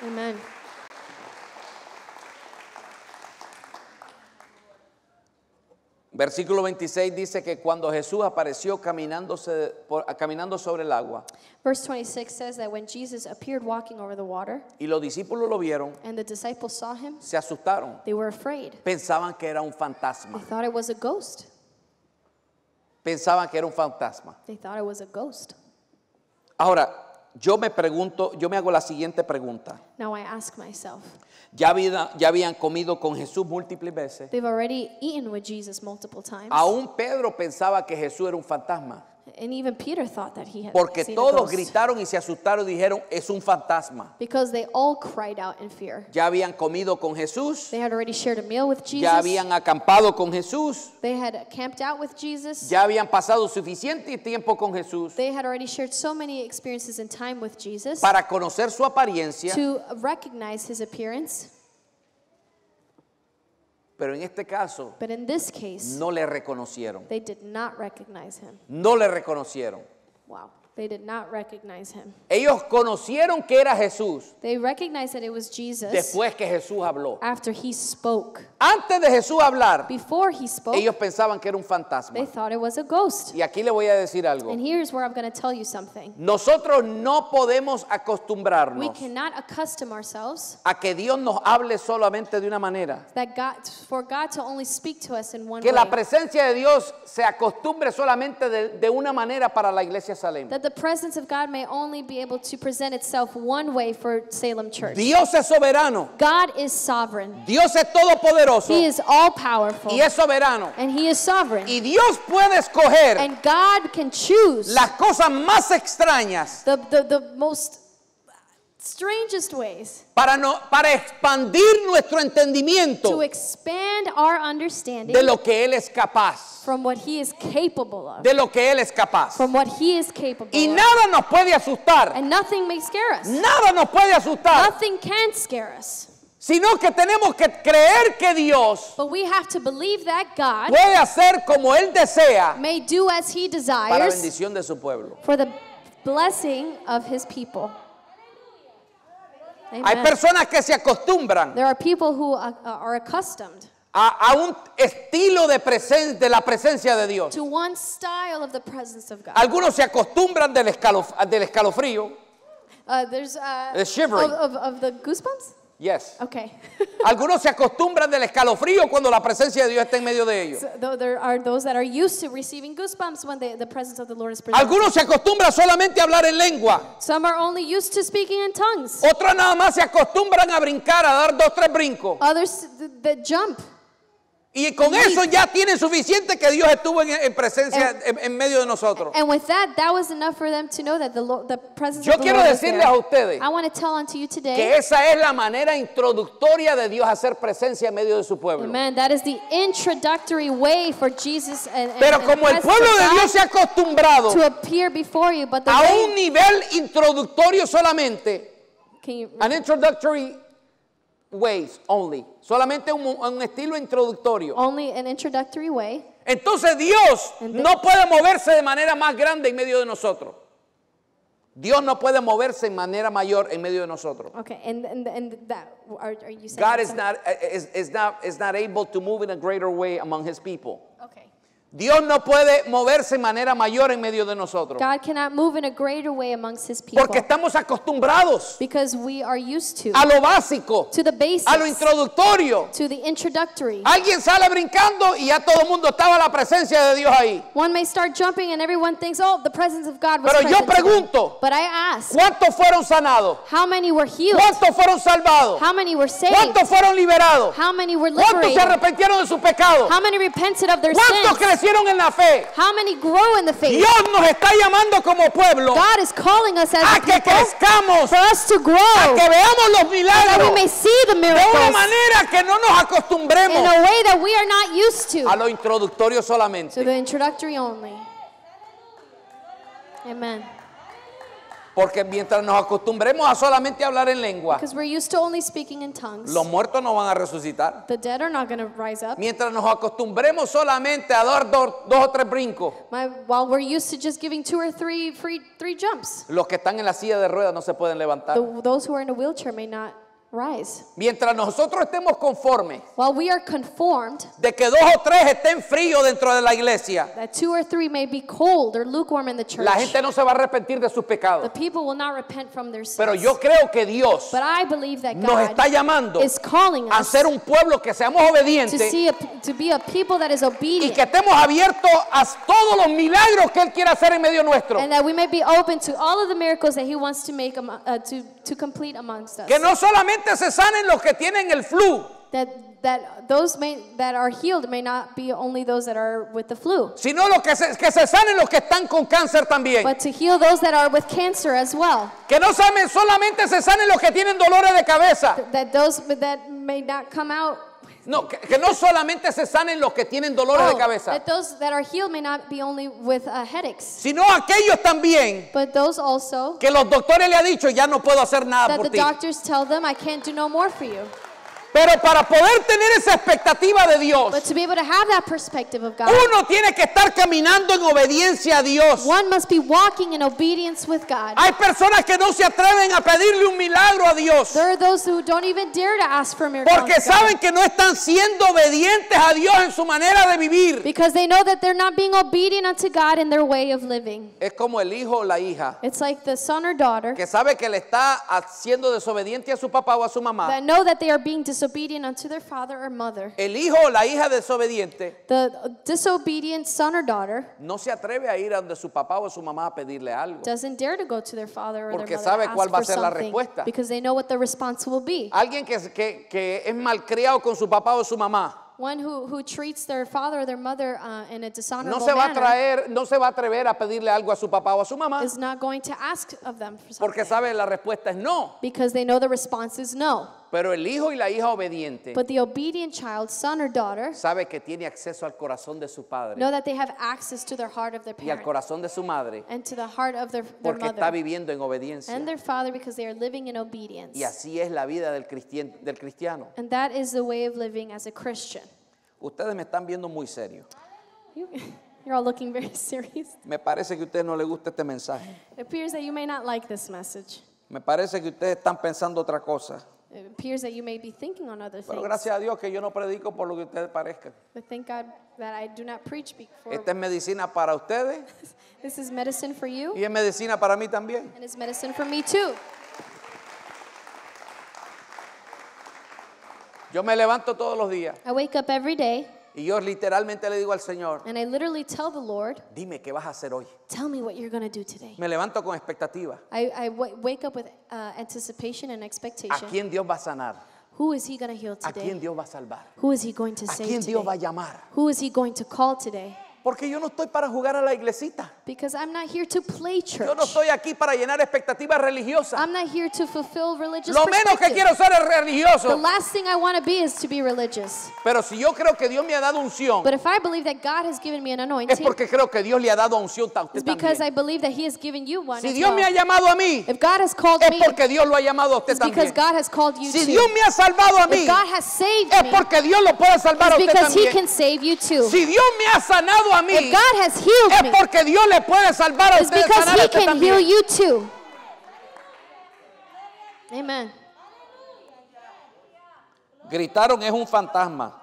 Amen. Versículo 26 dice que cuando Jesús apareció caminando sobre el agua Verse 26 says that when Jesus appeared walking over the water y los discípulos lo vieron, and the disciples saw him, se asustaron. they were afraid. Pensaban que era un They fantasma. thought it was a ghost. Pensaban que era un fantasma. They thought it was a ghost. Ahora, yo me hago la siguiente pregunta. Now I ask myself, Ya habían comido con Jesús múltiples veces. they've already eaten with Jesus multiple times. Aún Pedro pensaba que Jesús era un fantasma. And even Peter thought that he had Porque seen a todos ghost. gritaron y se asustaron y dijeron, es un fantasma. Because they all cried out in fear. Ya habían comido con Jesús. They had already shared a meal with Jesus. Ya habían acampado con Jesús. They had camped out with Jesus. Ya habían pasado suficiente tiempo con Jesús They had already shared so many experiences in time with Jesus para conocer su apariencia. to recognize his appearance. Pero en este caso But in this case, no le reconocieron. they did not recognize him. No le reconocieron. Wow. They did not recognize him. Ellos conocieron que era Jesús They recognized that it was Jesus después que Jesús habló. after he spoke. Antes de Jesús hablar, Before he spoke, ellos pensaban que era un they fantasma. thought it was a ghost. Y aquí le voy a decir algo. And here's where I'm going to tell you something. Nosotros no podemos We acostumbrarnos cannot accustom ourselves a que Dios nos hable solamente de una manera. for God to only speak to us in one Que la way. presencia de Dios se acostumbre solamente de una manera para la iglesia Salem. That the presence of God may only be able to present itself one way for Salem Church. Dios es soberano. God is sovereign. Dios es todopoderoso He is all powerful. y es soberano. And he is sovereign. Y Dios puede escoger And God can choose las cosas más extrañas the most strangest ways para expandir nuestro to entendimiento expand our understanding de lo que Él es capaz. from what he is capable of. De lo que Él es capaz. From what he is capable Y of. nada nos puede asustar. And nothing may scare us. Nada nos puede asustar. Nothing can scare us. sino que tenemos que creer que Dios But we have to believe that God puede hacer como Él desea may do as He para desires bendición de su pueblo. for the blessing of His people. Hay Amen. personas que se acostumbran There are people who are accustomed a un estilo de la presencia de Dios. to one style of the presence of God. Algunos se acostumbran del escalofrío. There's The shivering. of the goosebumps? Yes. Okay. Algunos se acostumbran del escalofrío cuando la presencia de Dios está en medio de ellos. So, there are those that are used to receiving goosebumps when the presence of the Lord is present. Algunos se acostumbran solamente a hablar en lengua. Some are only used to speaking in tongues. Otros nada más se acostumbran a brincar, a dar 2, 3 brincos. Others that jump. Y con eso ya tienen suficiente que Dios estuvo en presencia en medio de nosotros. And with that was enough for them to know that the presence Yo of the quiero Lord is decirles there. a ustedes I want to tell unto you que today, esa es la manera introductoria de Dios hacer presencia en medio de su pueblo. amen, that is the introductory way for Jesus and Pero como el presence pueblo of de God Dios se ha acostumbrado to appear before you, but the a way, un nivel introductorio solamente, can you, an introductory ways only, solamente un estilo introductorio. only an introductory way, Entonces Dios no puede moverse de manera más grande en medio de nosotros. Dios no puede moverse en manera mayor en medio de nosotros. okay, and that are you saying? God that is not able to move in a greater way among His people. okay. Dios no puede moverse en manera mayor en medio de nosotros. God cannot move in a greater way amongst His people Porque estamos acostumbrados because we are used to a lo básico, the basics, a lo introductorio. to the introductory. Alguien sale brincando y ya todo el mundo estaba la presencia de Dios ahí. One may start jumping and everyone thinks, oh, the presence of God was Pero yo present today. pregunto, But I ask, ¿cuántos fueron sanados? how many were healed? ¿Cuántos fueron salvados? How many were saved? ¿Cuántos fueron liberados? How many were ¿Cuántos se liberated? arrepintieron de sus pecados? How many repented of their ¿Cuántos sins? crecieron en la fe? How many grow in the faith? Dios nos está llamando como pueblo God is calling us as a a que people crezcamos, for us to a grow, que veamos los that we milagros may see the de una miracles manera que no nos in acostumbremos a way that we are not used a to. lo introductorio So solamente. the introductory only. Amen. Porque mientras nos acostumbremos a solamente hablar en lengua, Because we're used to only speaking in tongues. los muertos no van a resucitar. The dead are not going to rise up. Mientras nos acostumbremos solamente a dar 2 o 3 brincos, While we're used to just giving 2 or 3 three jumps, los que están en la silla de ruedas no se pueden levantar. those who are in a wheelchair may not rise. Mientras nosotros estemos conformes While we are conformed, de que 2 o 3 estén fríos dentro de la iglesia, that 2 or 3 may be cold or lukewarm in the church, la gente no se va a arrepentir de sus the pecados. people will not repent from their sins. Pero yo creo que Dios But I believe that nos God está llamando is calling a us ser un pueblo que seamos to obedientes to be a people that is y obedient, que estemos abiertos a todos los milagros que Él quiere hacer en medio nuestro. and that we may be open to all of the miracles that He wants to make to complete amongst us. Que no solamente se sanen los que tienen el flu, That those that are healed may not be only those that are with the flu, sino que se sanen los que están con cáncer también. but to heal those that are with cancer as well. Que no solamente se sanen los que tienen dolores de cabeza. That those that may not come out. No, que no solamente se sanen los que tienen dolores de cabeza, that those that are healed may not be only with headaches, sino aquellos también but those also que los doctores le han dicho, ya no puedo hacer nada that por the ti. doctors tell them, I can't do no more for you. Pero para poder tener esa expectativa de Dios, But to be able to have that perspective of God, uno tiene que estar caminando en obediencia a Dios. one must be walking in obedience with God. Hay personas que no se atreven a pedirle un milagro a Dios There are those who don't even dare to ask for miracles, porque saben que no están siendo obedientes a Dios en su manera de vivir. because they know that they're not being obedient unto God in their way of living. Es como el hijo o la hija It's like the son or daughter que sabe que le está haciendo desobediente a su papá o a su mamá. that know that they are being disobedient unto their father or mother. El hijo o la hija desobediente The disobedient son or daughter no se atreve a ir a donde su papá o su mamá a pedirle algo. doesn't dare to go to their father or Porque their sabe mother cuál to va a ask for ser la something, respuesta. because they know what the response will be. Alguien que es malcriado con su papá o su mamá One who treats their father or their mother in a no dishonorable se va a manner no se va a atrever a pedirle algo a su papá o a su mamá is not going to ask of them for porque something, sabe la respuesta es no. because they know the response is no. Pero el hijo y la hija obediente But the obedient child, son or daughter, sabe que tiene acceso al corazón de su padre know that they have access to their heart of their y al parent corazón de su madre and to the heart of their porque está mother viviendo en obediencia. and their father because they are living in obedience. Y así es la vida del cristiano. And that is the way of living as a Christian. Ustedes me están viendo muy serio. You're all looking very serious. Me parece que a ustedes no les gusta este mensaje. It appears that you may not like this message. Me parece que ustedes están pensando otra cosa. It appears that you may be thinking on other Pero things. gracias a Dios que yo no predico por lo que ustedes parezcan. But thank God that I do not preach before. Esta es medicina para ustedes This is medicine for you, y es medicina para mí también. and it's medicine for me too. Yo me levanto todos los días I wake up every day y yo literalmente le digo al Señor, and I literally tell the Lord, dime qué vas a hacer hoy. tell me what you're going to do today. Me levanto con expectativa. Wake up with anticipation and ¿A expectation. quién Dios va a sanar? Who is he going to heal ¿A quién today? Dios va a salvar? Who is he going to ¿A save quién Dios va a today? llamar? Who is he going to call today? Porque yo no estoy para jugar a la iglesita. Because I'm not here to play Yo church. no estoy aquí para llenar expectativas religiosas. I'm not here to fulfill religious Lo menos que quiero perspectives. ser es The religioso. last thing I want to be is to be religious. Pero si yo creo que Dios me ha dado unción, But if I believe that God has given me an es anointing, porque creo que Dios le ha dado unción a usted it's because I también. believe that he has given you one Si as Dios me ha well. llamado a mí, If God has called es me, porque Dios lo ha llamado a usted it's because también. God has called you Si too. Dios me ha salvado a mí, If God has saved es me, porque Dios lo puede salvar a it's usted because he también. can save you too. Si Dios me ha sanado a mí, If God has healed es me, porque Dios le puede salvar a it's usted, because sanar a he usted can heal también. you too. Amen. Gritaron es un fantasma.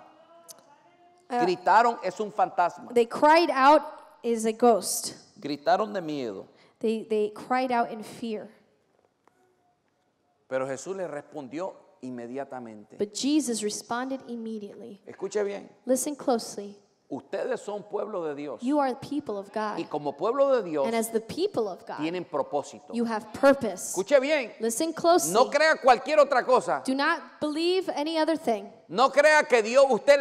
Uh, Gritaron es un fantasma. They cried out is a ghost. Gritaron de miedo. They cried out in fear. Pero Jesús le respondió inmediatamente. But Jesus responded immediately. Escuche bien. Listen closely. Ustedes son pueblo de Dios. You are the people of God. Y como pueblo de Dios, And as the people of God, tienen propósito. you have purpose. Escuche bien. Listen closely. No crea cualquier otra cosa. Do not believe any other thing. No crea que Dios, usted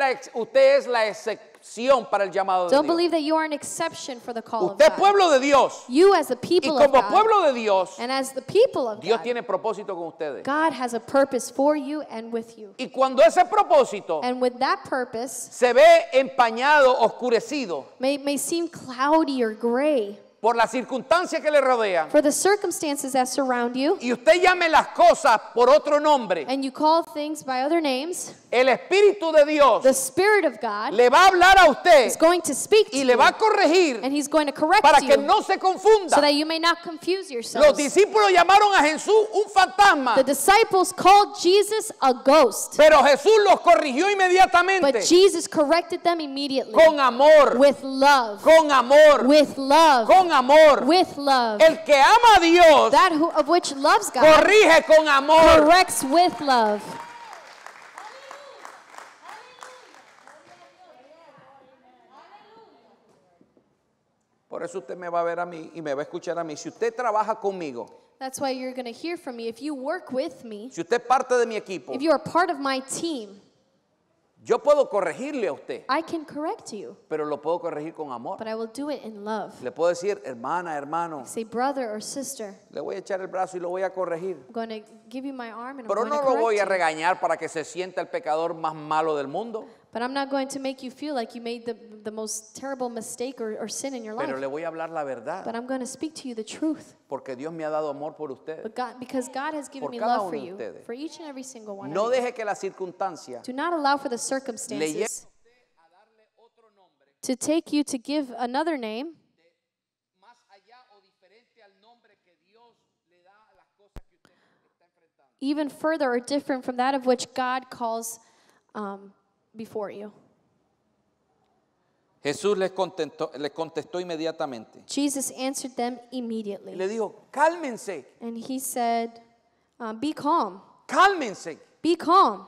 es la excepción para el llamado de Don't Dios. believe that you are an exception for the call of Usted es God. pueblo de Dios. You as the Y people of como God, pueblo de Dios, and as the people of Dios God, tiene propósito con ustedes. God has a purpose for you and with you. Y cuando ese propósito And with that purpose, se ve empañado, oscurecido may seem cloudy or gray por las circunstancias que le rodean, for the circumstances that surround you, y usted llame las cosas por otro nombre, and you call things by other names, el Espíritu de Dios the Spirit of God le va a hablar a usted is going to speak to y le va you, a corregir and He's going to correct para que you no se confunda. so that you may not confuse Los yourselves. discípulos llamaron a Jesús un fantasma, The disciples called Jesus a ghost, pero Jesús los corrigió inmediatamente but Jesus corrected them immediately con amor, with love, con amor, with love, con amor. with love. El que ama a Dios That of which loves God corrige con amor. corrects with love. Por eso usted me va a ver a mí y me va a escuchar a mí. Si usted trabaja conmigo, That's why you're going to hear from me. If you work with me, si usted es parte de mi equipo, if you are part of my team, yo puedo corregirle a usted, I can correct you, pero lo puedo corregir con amor. but I will do it in love. Le puedo decir, hermana, hermano, Say brother or sister, le voy a echar el brazo y lo voy a corregir. I'm going to give you my arm and I'm Pero going no to lo voy a correct you. regañar para que se sienta el pecador más malo del mundo, But I'm not going to make you feel like you made the most terrible mistake or sin in your pero life. le voy a hablar la verdad, But I'm going to speak to you the truth. porque Dios me ha dado amor por usted. But God, because God has given Por me cada love for uno de you, ustedes. for each and every single one No of you. deje que la circunstancia Do not allow for the le lleve circumstances to take you to give another name más allá o diferente al nombre que Dios le da a las cosas que usted está enfrentando. even further or different from that of which God calls before you. Jesús les contestó inmediatamente. Jesus answered them Y immediately. le dijo, cálmense, And he said, be calm, cálmense. be calm.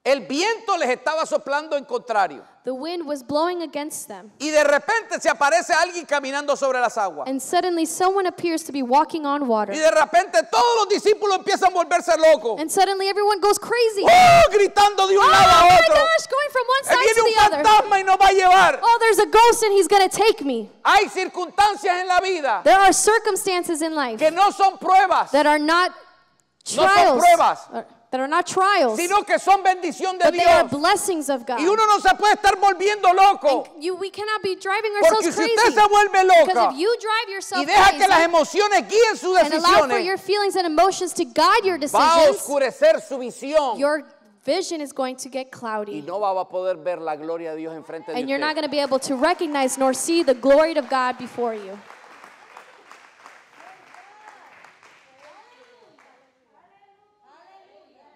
El viento les estaba soplando en contrario. The wind was blowing against them. Y de repente se aparece alguien caminando sobre las aguas. And suddenly someone appears to be walking on water. Y de repente todos los discípulos empiezan a volverse locos. And suddenly everyone goes crazy. ¡Oh! Gritando de un Oh lado a my otro. gosh, going from one Él side viene to un the other. fantasma y nos va a llevar. Oh, there's a ghost and he's going to take me. Hay circunstancias en la vida There are circumstances in life que no son pruebas. that are not No son trials. pruebas. that are not trials, sino que son bendición de but they are Dios. blessings of God. Y uno no se puede estar volviendo loco. We cannot be driving Porque ourselves si crazy. usted se vuelve Because loca if you drive yourself y deja que las crazy emociones guíen sus and allow for your decisiones, feelings and emotions to guide your va a decisions, oscurecer su visión your vision is going to get y cloudy. no va a poder ver la gloria de Dios enfrente de And you're not usted. going to be able to recognize nor see the glory of God before you.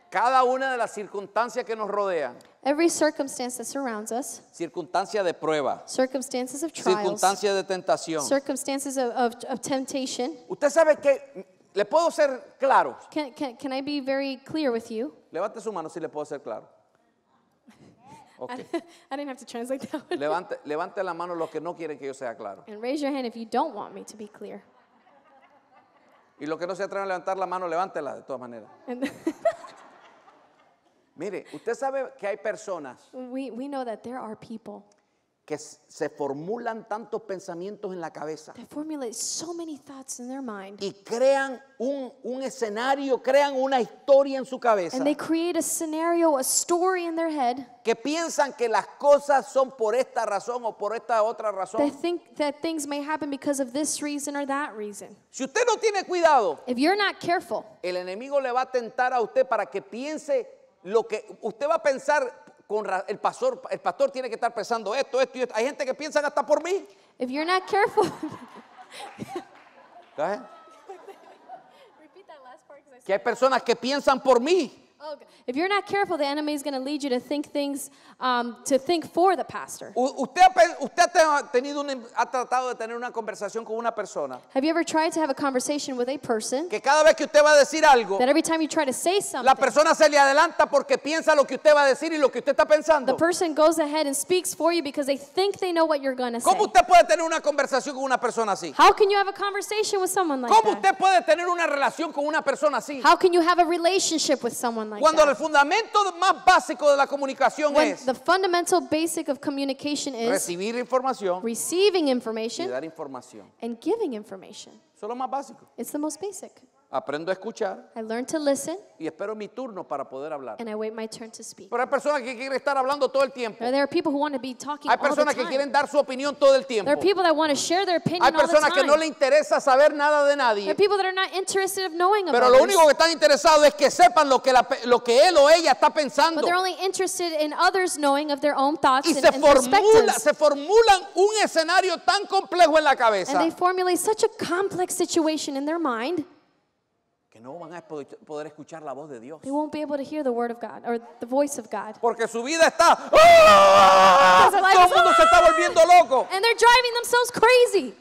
Cada una de las circunstancias que nos rodean, Every circumstance that surrounds us, circunstancias de prueba, circumstances of trials, circunstancias de tentación. circumstances of temptation. Usted sabe que le puedo ser claro. Can I be very clear with you? Levante su mano si le puedo ser claro. Okay. I didn't have to translate that one. Levante la mano los que no quieren que yo sea claro. And raise your hand if you don't want me to be clear. Y los que no se atreven a levantar la mano, levántela de todas maneras. And Mire, usted sabe que hay personas we know that there are people que se formulan tantos pensamientos en la cabeza that formulate so many thoughts in their mind. y crean un escenario, crean una historia en su cabeza And they create a scenario, a story in their head. que piensan que las cosas son por esta razón o por esta otra They razón. think that things may happen because of this reason or that reason. Si usted no tiene cuidado, If you're not careful, el enemigo le va a tentar a usted para que piense lo que usted va a pensar. El pastor tiene que estar pensando esto y esto. Hay gente que piensa hasta por mí. if you're not careful, ¿Sabes? repeat that last part because Que hay personas que piensan por mí. if you're not careful, the enemy is going to lead you to think things, to think for the pastor. Usted ha tratado de tener una conversación con una persona Have you ever tried to have a conversation with a person que cada vez que usted va a decir algo, that every time you try to say la something, persona se le adelanta porque piensa lo que usted va a decir y lo que usted está the pensando? person goes ahead and speaks for you because they think they know what you're going to say? ¿Cómo usted puede tener una conversación con una persona así? How can you have a conversation with someone like ¿Cómo that? usted puede tener una relación con una persona así? How can you have a relationship with someone like Cuando el that? fundamento más básico de la comunicación When es the fundamental basic of communication is recibir información receiving y information dar información. and giving information. Eso es lo más básico. It's the most basic. Aprendo a escuchar I learn to listen y espero mi turno para poder hablar. and I wait my turn to speak. Pero hay personas que quieren estar hablando todo el tiempo. There are people who want to be talking Hay all the personas que time. quieren dar su opinión todo el tiempo. There are people that want to share their opinion Hay all the personas que time. no le interesa saber nada de There are nadie. people that are not interested of knowing Pero about lo others, único que están interesados es que sepan lo que él o ella está pensando. but they're only interested in others knowing of their own thoughts Y and perspectives. se formulan un escenario tan complejo en la And cabeza they formulate such a complex situation in their mind, que no van a poder escuchar la voz de Dios. they won't be able to hear the word of God or the voice of God. Porque su vida está... ¡Ah! Because their life Todo el is- mundo se está volviendo loco. And they're driving themselves crazy.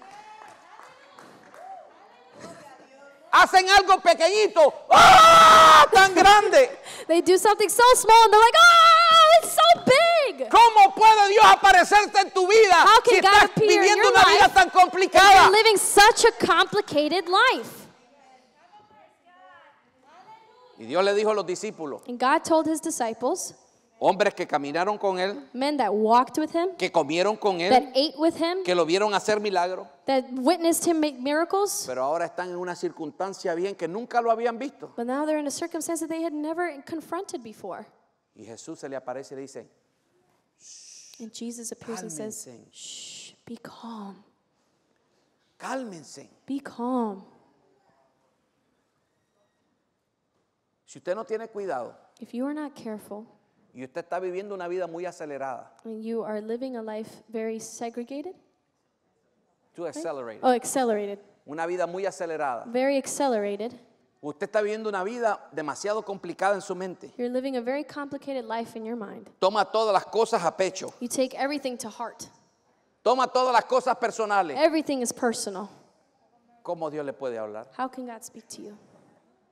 Hacen algo pequeñito. ¡Ah! Tan grande. They do something so small and they're like, oh, it's so big. ¿Cómo puede Dios aparecerse en tu vida How can si God estás appear in viviendo your una vida life tan They're complicada? living such a complicated life. Y Dios le dijo a los discípulos, And God told his disciples, hombres que caminaron con él, men that walked with him, que comieron con that él, ate with him, que lo vieron hacer milagros, that witnessed him make miracles, pero ahora están en una circunstancia bien que nunca lo habían visto. but now they're in a circumstance that they had never confronted before. Y Jesús se le aparece y le dice, And Jesus appears and says, cálmense, shh, be calm, cálmense. be calm. Si usted no tiene cuidado If you are not careful y usted está viviendo una vida muy acelerada, and you are living a life very segregated, too accelerated, oh, accelerated, una vida muy acelerada, very accelerated, usted está viviendo una vida demasiado complicada en su mente. you're living a very complicated life in your mind. Toma todas las cosas a pecho, You take everything to heart. toma todas las cosas personales. Everything is personal. ¿Cómo Dios le puede hablar? How can God speak to you?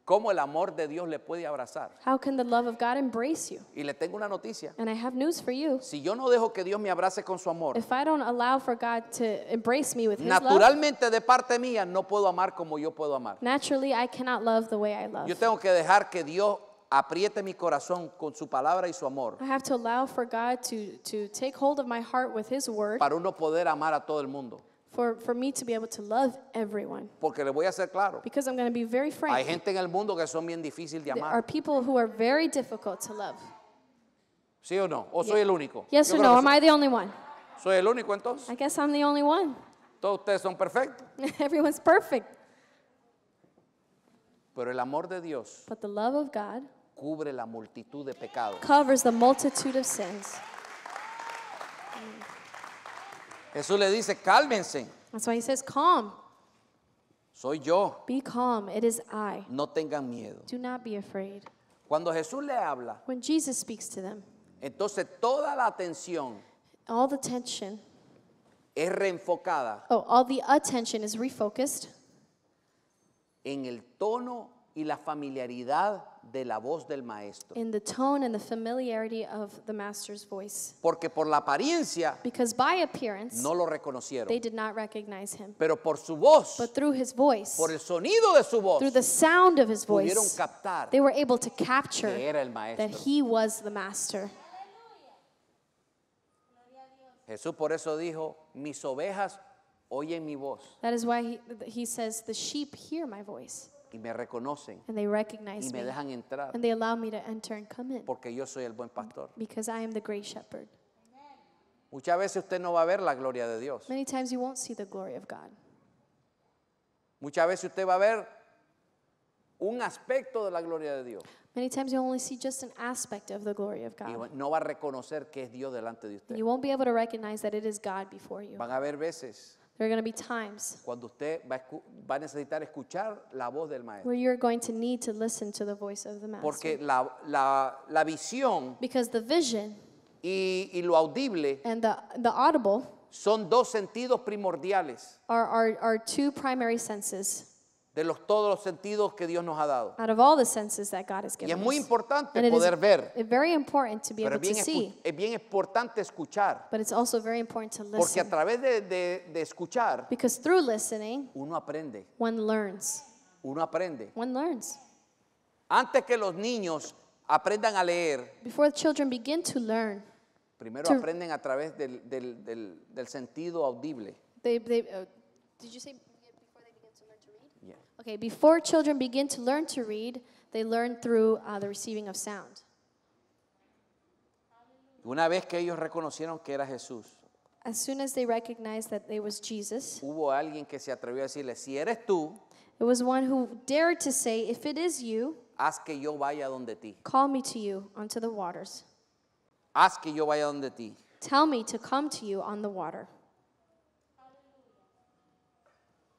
¿Cómo el amor de Dios le puede abrazar? How can the love of God embrace you? Y le tengo una noticia. And I have news for you. Si yo no dejo que Dios me abrace con su amor, If I don't allow for God to embrace me with his love, naturalmente de parte mía no puedo amar como yo puedo amar. naturally I cannot love the way I love. Yo tengo que dejar que Dios apriete mi corazón con su palabra y su amor I have to allow for God to take hold of my heart with his word para uno poder amar a todo el mundo. for me to be able to love everyone. Porque les voy a ser claro. Because I'm going to be very Hay frank. gente en el mundo que son bien difíciles de There are amar. people who are very difficult to love. ¿Sí o no? ¿O soy el único? Yes Yo or creo no? que Am I the only one? soy el único entonces. I guess I'm the only one. Todos ustedes son perfectos. Everyone's perfect. Pero el amor de Dios But the love of God cubre la multitud de pecados. covers the multitude of sins. Jesús le dice, cálmense. That's why he says, calm. Soy yo. Be calm. It is I. No tengan miedo. Do not be afraid. Cuando Jesús le habla, When Jesus speaks to them, entonces toda la atención all the tension, es reenfocada all the attention is refocused en el tono y la familiaridad de la voz del maestro. in the tone and the familiarity of the master's voice. Porque por la apariencia Because by appearance, no lo reconocieron. they did not recognize him. Pero por su voz, But through his voice, por el sonido de su voz, through the sound of his pudieron voice, captar they were able to capture que era el that maestro. he was the master. Jesús por eso dijo, mis ovejas oyen mi voz That is why he says, the sheep hear my voice, y me reconocen and they y recognize me me, dejan entrar and they allow me to enter and come in, porque yo soy el buen pastor. because I am the great shepherd. Muchas veces usted no va a ver la gloria de Dios. Many times you won't see the glory of God. Muchas veces usted va a ver un aspecto de la gloria de Dios Many times you'll only see just an aspect of the glory of y God. no va a reconocer que es Dios delante de usted. And you won't be able to recognize that it is God before you. Van a haber veces There are going to be times cuando usted va a necesitar escuchar la voz del maestro. where you're going to need to listen to the voice of the Porque master. la visión Because the vision y lo audible and the audible son dos sentidos primordiales are two primary senses de todos los sentidos que Dios nos ha dado. out of all the senses that God has Y given es muy us. importante And it poder ver, is very important to be pero able to see, es bien importante escuchar, but it's also very important to porque a listen. través de escuchar Because through listening, uno aprende, one learns. uno aprende. One learns. Antes que los niños aprendan a leer, Before the children begin to learn, primero To- aprenden a través del sentido audible. did you say before they begin to learn to read? Yeah. Okay, before children begin to learn to read, they learn through the receiving of sound. Una vez que ellos reconocieron que era Jesús, As soon as they recognized that it was Jesus, hubo alguien que se atrevió a decirle, si eres tú, it was one who dared to say, if it is you, haz que yo vaya donde ti. call me to you onto the waters. Haz que yo vaya donde ti. Tell me to come to you on the water.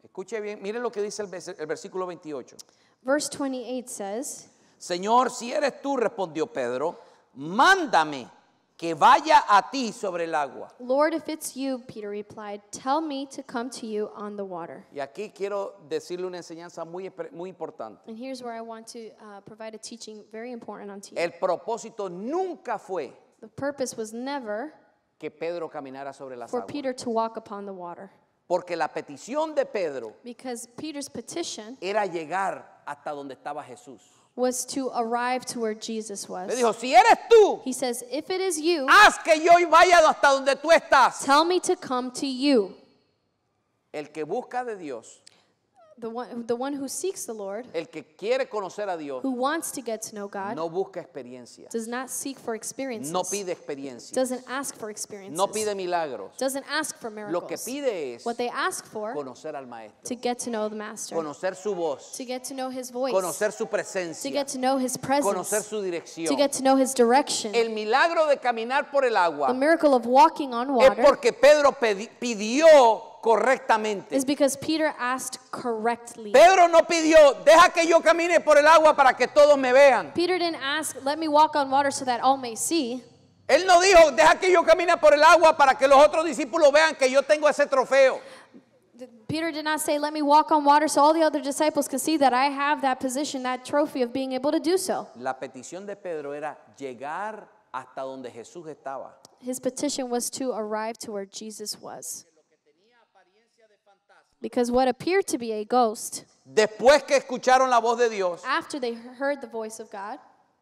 Escuche bien, miren lo que dice el versículo 28. Verse 28 says, Señor, si eres tú, respondió Pedro, mándame que vaya a ti sobre el agua. Lord, if it's you, Peter replied, tell me to come to you on the water. Y aquí quiero decirle una enseñanza muy importante. And here's where I want to provide a teaching very important unto you. El propósito nunca fue The purpose was never que Pedro caminara sobre las for aguas. Peter to walk upon the water. Porque la petición de Pedro Because Peter's petition era llegar hasta donde estaba Jesús. was to arrive to where Jesus Le was. dijo, si eres tú, He says, if it is you, haz que yo vaya hasta donde tú estás. tell me to come to you. El que busca de Dios, The one who seeks the Lord, el que quiere conocer a Dios, who wants to get to know God, no busca experiencia, does not seek for experiences, no pide experiencia, doesn't ask for experiences, no pide milagros. doesn't ask for Lo que miracles. pide es What they ask for, conocer al maestro, to get to know the Master, conocer su voz, to get to know His voice, conocer su to presencia, get to know His conocer presence, su to dirección. get to know His direction. El milagro de caminar por el The agua miracle of walking on es water porque Pedro pidió correctamente. is because Peter asked correctly. Pedro no pidió, deja que yo camine por el agua para que todos me vean. Peter didn't ask, let me walk on water so that all may see. Él no dijo, deja que yo camine por el agua para que los otros discípulos vean que yo tengo ese trofeo. Peter did not say, let me walk on water so all the other disciples can see that I have that position, that trophy of being able to do so. La petición de Pedro era llegar hasta donde Jesús estaba. His petition was to arrive to where Jesus was. Because what appeared to be a ghost, Después que escucharon la voz de Dios, after they heard the voice of God,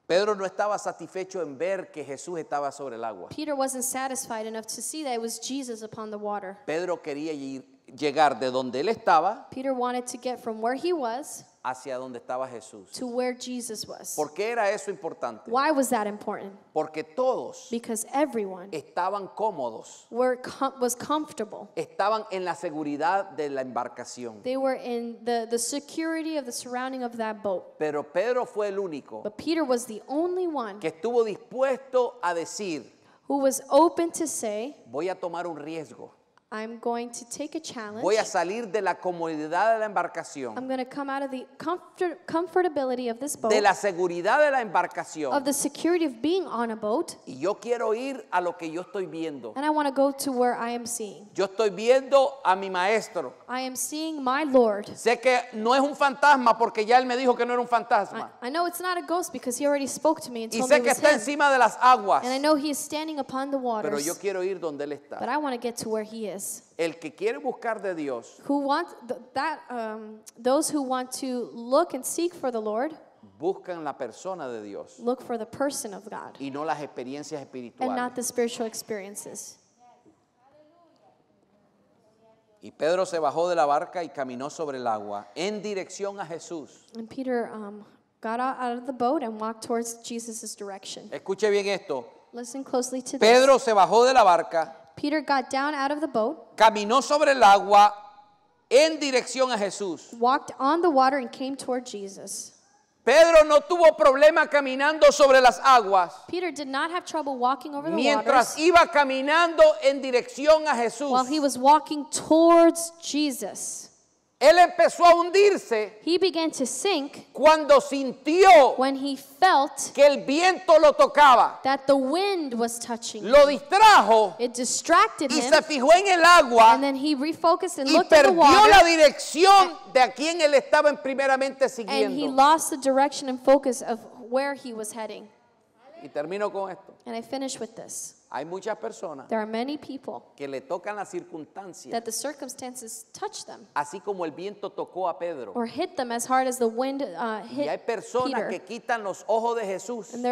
Pedro no estaba satisfecho en ver que Jesús estaba sobre el agua. Peter wasn't satisfied enough to see that it was Jesus upon the water. Pedro quería llegar de donde él estaba Peter wanted to get from where he was hacia donde estaba Jesús. to where Jesus was. ¿Por qué era eso importante? Why was that important? Porque todos Because everyone estaban cómodos, was comfortable. estaban en la seguridad de la embarcación. They were in the security of the surrounding of that boat. Pero Pedro fue el único But Peter was the only one que estuvo dispuesto a decir, who was open to say, voy a tomar un riesgo, I'm going to take a challenge. voy a salir de la comodidad de la embarcación, I'm going to come out of the comfortability of this boat, de la seguridad de la of embarcación, the security of being on a boat, y yo quiero ir a lo que yo estoy viendo. and I want to go to where I am seeing. Yo estoy viendo a mi maestro. I am seeing my Lord. Sé que no es un fantasma porque ya él me dijo que no era un fantasma. I know it's not a ghost because he already spoke to me and Y told me sé it que was está him. encima de las aguas, And I know he is standing upon the pero waters, yo quiero ir donde él está. but I want to get to where he is. El que quiere buscar de Dios, Who want those who want to look and seek for the Lord, buscan la persona de Dios look for the person of God y no las experiencias and espirituales. not the spiritual experiences. Y Pedro se bajó de la barca y caminó sobre el agua en dirección a Jesús. And Peter got out of the boat and walked towards Jesus' direction. Escuche bien esto. Listen closely to this. Pedro se bajó de la barca, Peter got down out of the boat, caminó sobre el agua en dirección a Jesús. walked on the water, and came toward Jesus. Pedro no tuvo problema caminando sobre las aguas Peter did not have trouble walking over the mientras waters iba caminando en dirección a Jesús. while he was walking towards Jesus. Él empezó a hundirse He began to sink cuando sintió when he felt que el viento lo tocaba, that the wind was touching him. lo distrajo It distracted y him, se fijó en el agua and then he refocused and y looked at the perdió la water, dirección de a quien él estaba primeramente and he siguiendo. lost the direction and focus of where he was heading. Y termino con esto. And I finish with this. Hay muchas personas There are many people que le tocan las circunstancias, that the circumstances touch them así como el viento tocó a Pedro. or hit them as hard as the wind Y hay hit personas Peter. que quitan los ojos de Jesús And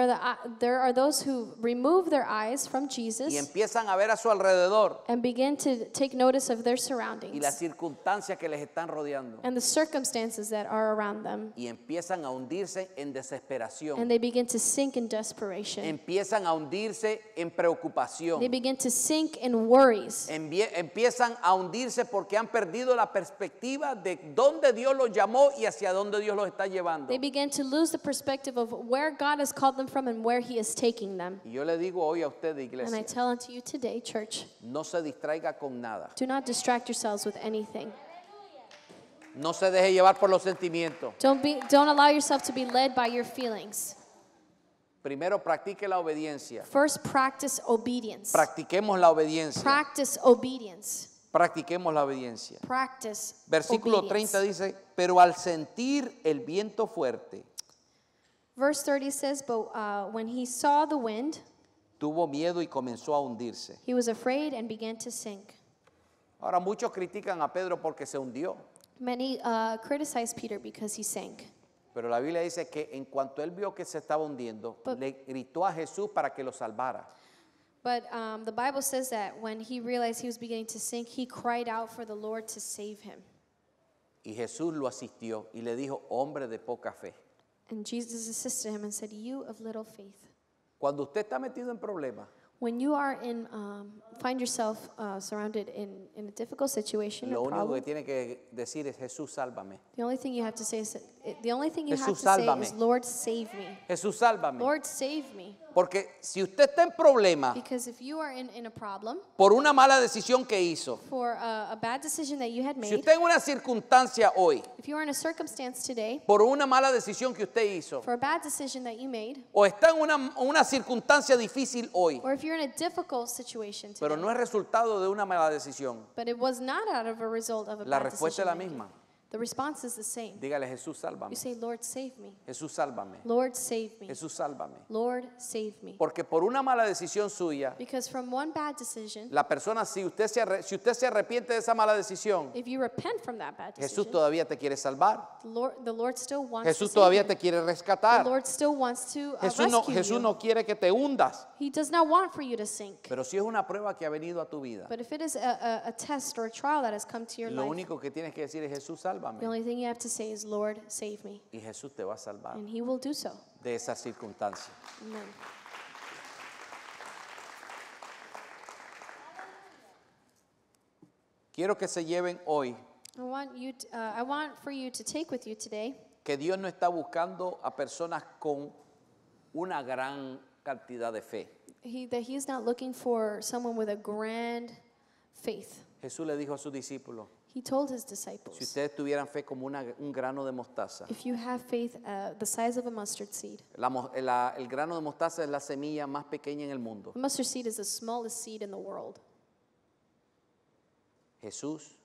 there are those who remove their eyes from y Jesus empiezan a ver a su alrededor and begin to take notice of their y las surroundings circunstancias que les están rodeando and the circumstances that are around them. y empiezan a hundirse en desesperación, And they begin to sink in desperation. empiezan a hundirse en preocupación, They begin to sink in worries. empiezan a hundirse porque han perdido la perspectiva de dónde Dios los llamó y hacia dónde Dios los está llevando. They begin to lose the perspective of where God has called them from and where He is taking them. Y yo le digo hoy a usted, And I iglesia, tell unto you today, church, no se distraiga con nada, do not distract yourselves with anything. no se deje llevar por los sentimientos. Don't allow yourself to be led by your feelings. Primero practique la obediencia. First, practice obedience. Practiquemos la obediencia. Practice obedience. Practiquemos la obediencia. Practice Versículo obedience. 30 dice, pero al sentir el viento fuerte, Verse 30 says, but when he saw the wind, tuvo miedo y comenzó a hundirse. he was afraid and began to sink. Ahora muchos critican a Pedro porque se hundió, Many criticize Peter because he sank. pero la Biblia dice que en cuanto él vio que se estaba hundiendo, le gritó a Jesús para que lo salvara. But the Bible says that when he realized he was beginning to sink, he cried out for the Lord to save him. Y Jesús lo asistió y le dijo, hombre de poca fe. And Jesus assisted him and said, you of little faith. Cuando usted está metido en problemas, When you are find yourself surrounded in a difficult situation, lo a único que problem, tiene que decir es Jesús, sálvame. the only thing you have to say is, Jesús, sálvame. Lord, save me. Jesús, sálvame. Lord, save me. Porque si usted está en problema Because if you are in a problem por una mala decisión que hizo, for a bad decision that you had si made, usted en una circunstancia hoy, if you are in a circumstance today por una mala decisión que usted hizo, for a bad decision that you made, o está en una circunstancia difícil hoy, or if you're in a difficult situation today, pero no es resultado de una mala decisión, but it was not out of a result of a la bad respuesta es decision la making, misma. The response is the same. Dígale, Jesús, You sálvame. say, Lord, save me. Jesús, sálvame. Lord, save me. Jesús, sálvame. Lord, save me. Porque por una mala decisión suya, Because from one bad decision, la persona, si usted se arrepiente de esa mala decisión, if you repent from that bad Jesús decision, todavía te quiere salvar. the Lord still wants Jesús to todavía save te you. quiere The rescatar. Lord still wants to Jesús rescue you. no quiere que te hundas. He does not want for you to sink. Pero si es una prueba que ha venido a tu vida, But if it is a test or a trial that has come to your lo life, único que tienes que decir es, Jesús, the sálvame. only thing you have to say is, Lord, save me. Y Jesús te va a salvar And He will do so. de esa circunstancia. Amen. Quiero que se lleven hoy I want for you to take with you today que Dios no está buscando a personas con una gran cantidad de fe. that He is not looking for someone with a grand faith. Jesús le dijo a sus discípulos, He told His si disciples, ustedes tuvieran fe como un grano de mostaza, if you have faith the size of a mustard seed. el grano de mostaza es la semilla más pequeña en el mundo. A mustard seed is the smallest seed in the world. Jesús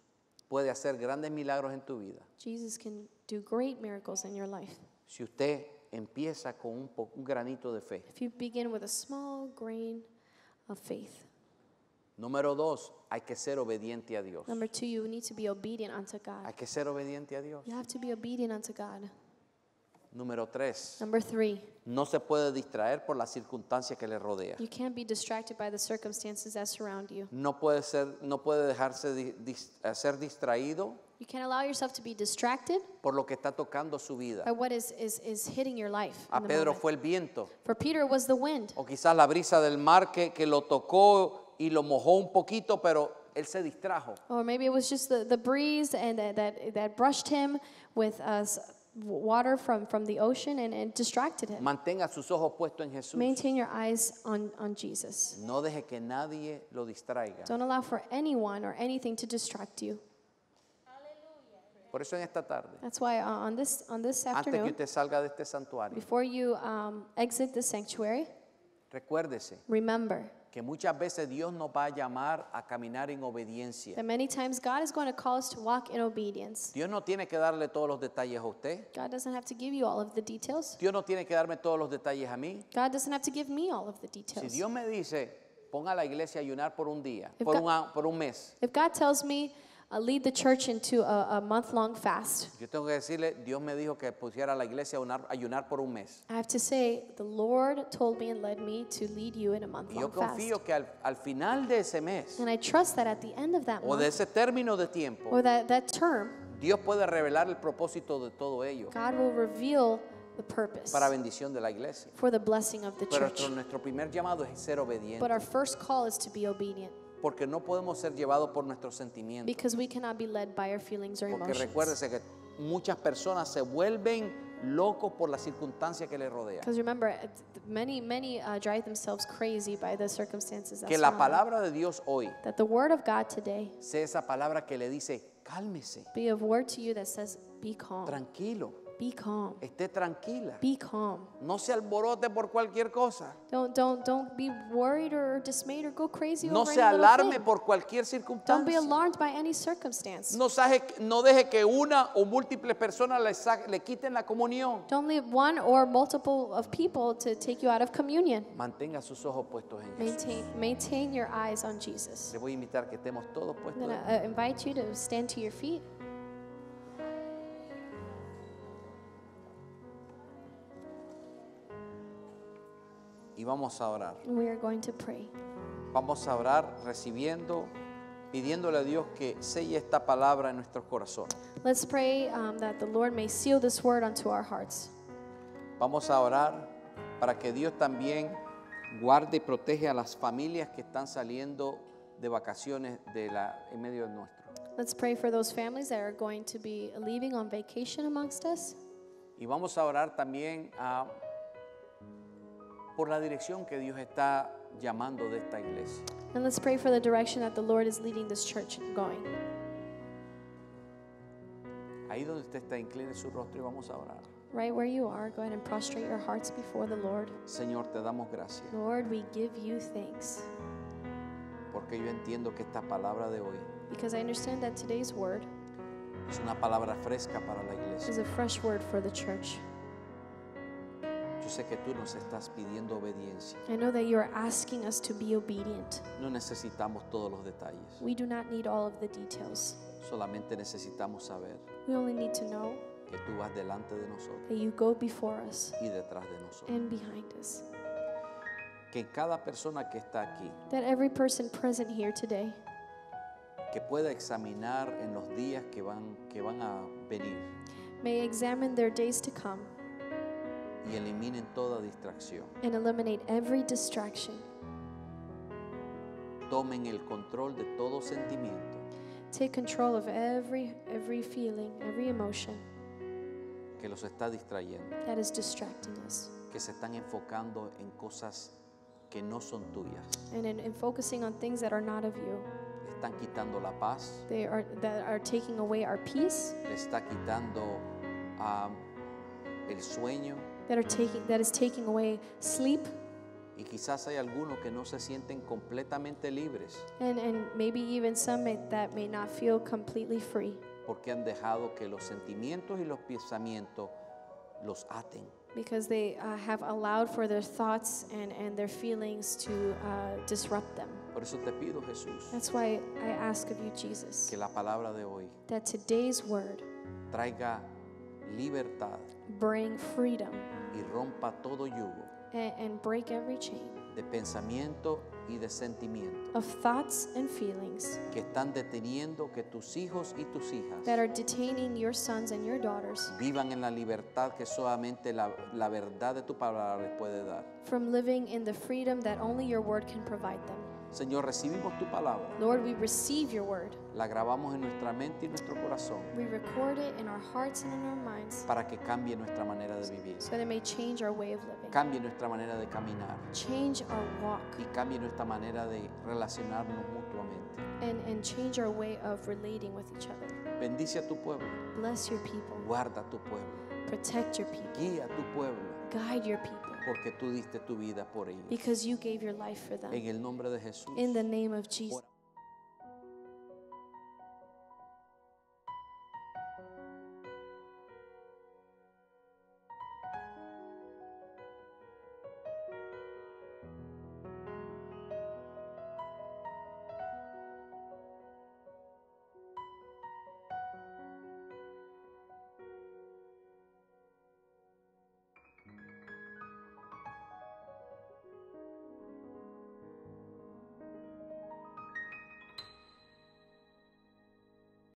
puede hacer grandes milagros en tu vida. Jesus can do great miracles in your life. Si usted empieza con un granito de fe. If you begin with a small grain of faith. Número 2, hay que ser obediente a Dios. Number 2, you need to be obedient unto God. Hay que ser obediente a Dios. You have to be obedient unto God. Número 3, Number 3, no se puede distraer por las circunstancias que le rodea. you can't be distracted by the circumstances that surround you. No puede dejarse ser distraído You can't allow yourself to be distracted por lo que está tocando su vida. by what is hitting your life. A in the Pedro moment. fue el viento, For Peter, it was the wind. o quizás la brisa del mar que lo tocó y lo mojó un poquito, pero él se distrajo. Or maybe it was just the breeze and that brushed him with water from the ocean and distracted him. Mantenga sus ojos puestos en Jesús. Maintain your eyes on Jesus. No deje que nadie lo distraiga. Don't allow for anyone or anything to distract you. Por eso en esta tarde, That's why on this antes que afternoon, usted salga de este santuario, before you exit the sanctuary, recuérdese remember que muchas veces Dios nos va a llamar a caminar en obediencia. that many times God is going to call us to walk in obedience. Dios no tiene que darle todos los detalles a usted. God doesn't have to give you all of the details. Dios no tiene que darme todos los detalles a mí. God doesn't have to give me all of the Si details. Dios me dice, ponga a la iglesia a ayunar por un día, If por un mes, If God tells me, lead the church into a month-long fast, yo tengo que decirle, Dios me dijo que pusiera a la iglesia a ayunar por un mes. I have to say, the Lord told me and led me to lead you in a Y yo month-long fast. confío que al final de ese mes And I trust that at the end of that o de month, ese término de tiempo, or that term, Dios puede revelar el propósito de todo ello God will reveal the purpose para bendición de la iglesia. for the blessing of the Pero church. nuestro primer llamado es ser But obediente, our first call is to be obedient, porque no podemos ser llevados por nuestros sentimientos. because we cannot be led by our feelings or Porque emotions. recuérdese que muchas personas se vuelven locos por las circunstancias que les rodean. Because remember, many drive themselves crazy by the circumstances that Que la surround them. palabra de Dios hoy That the word of God today sea esa palabra que le dice, cálmese, be a word to you that says, be calm, tranquilo, be calm, esté tranquila. be calm. No se alborote por cualquier cosa. Don't be worried or dismayed or go crazy No over se any little alarme thing. por cualquier Don't be circunstancia. alarmed by any circumstance. No deje que una o múltiples personas le quiten la comunión. Don't leave one or multiple of people to take you out of communion. Mantenga sus ojos puestos en Jesús. Maintain your eyes on Jesus. Le voy a invitar que estemos todos I'm puestos going en to invite you to stand to your feet. y vamos a orar. And we are going to pray. Vamos a orar recibiendo, pidiéndole a Dios que selle esta palabra en nuestros corazones. Let's pray that the Lord may seal this word onto our hearts. Vamos a orar para que Dios también guarde y protege a las familias que están saliendo de vacaciones en medio de nuestro. Let's pray for those families that are going to be leaving on vacation amongst us. Y vamos a orar también por la dirección que Dios está llamando de esta iglesia. And let's pray for the direction that the Lord is leading this church going. Ahí donde usted está, incline su rostro y vamos a orar. Right where you are, go ahead and prostrate your hearts before the Lord. Señor, te damos gracias Lord, we give you thanks porque yo entiendo que esta palabra de hoy because I understand that today's word Es una palabra fresca para la iglesia. is a fresh word for the church. Yo sé que tú nos estás pidiendo obediencia. I know that you are asking us to be obedient. No necesitamos todos los detalles. We do not need all of the details. Solamente necesitamos saber We only need to know que tú vas delante de nosotros that you go before us y detrás de nosotros. and behind us. Que cada persona que está aquí, That every person present here today que pueda examinar en los días que van a venir may examine their days to come y eliminen toda distracción. and eliminate every distraction. Tomen el control de todo sentimiento Take control of every feeling, every emotion que los está distrayendo, that is distracting us. que se están enfocando en cosas que no son tuyas. And in focusing on things that are not of you, Le están quitando la paz, that are taking away our peace, le está quitando el sueño, that is taking away sleep, y quizás hay algunos que no se sienten completamente libres and maybe even some that may not feel completely free porque han dejado que los sentimientos y los pensamientos los aten. because they have allowed for their thoughts and their feelings to disrupt them. Por eso te pido, Jesús, That's why I ask of you, Jesus, que la palabra de hoy that today's word traiga libertad bring freedom y rompa todo yugo and break every chain de pensamiento y de sentimiento of thoughts and feelings que están deteniendo que tus hijos y tus hijas that are detaining your sons and your daughters vivan en la libertad que solamente la verdad de tu palabra les puede dar. from living in the freedom that only your word can provide them. Señor, recibimos tu palabra, Lord, we receive your word. la grabamos en nuestra mente y nuestro corazón We record it in our hearts and in our minds para que cambie nuestra manera de vivir, so that it may change our way of living, cambie nuestra manera de caminar change our walk, y cambie nuestra manera de relacionarnos mutuamente. and change our way of relating with each other. Bendice a tu pueblo, Bless your people. guarda a tu pueblo, Protect your people. guía a tu pueblo, Guide your people porque tú diste tu vida por ellos. because you gave your life for them. En el nombre de Jesús. In the name of Jesus.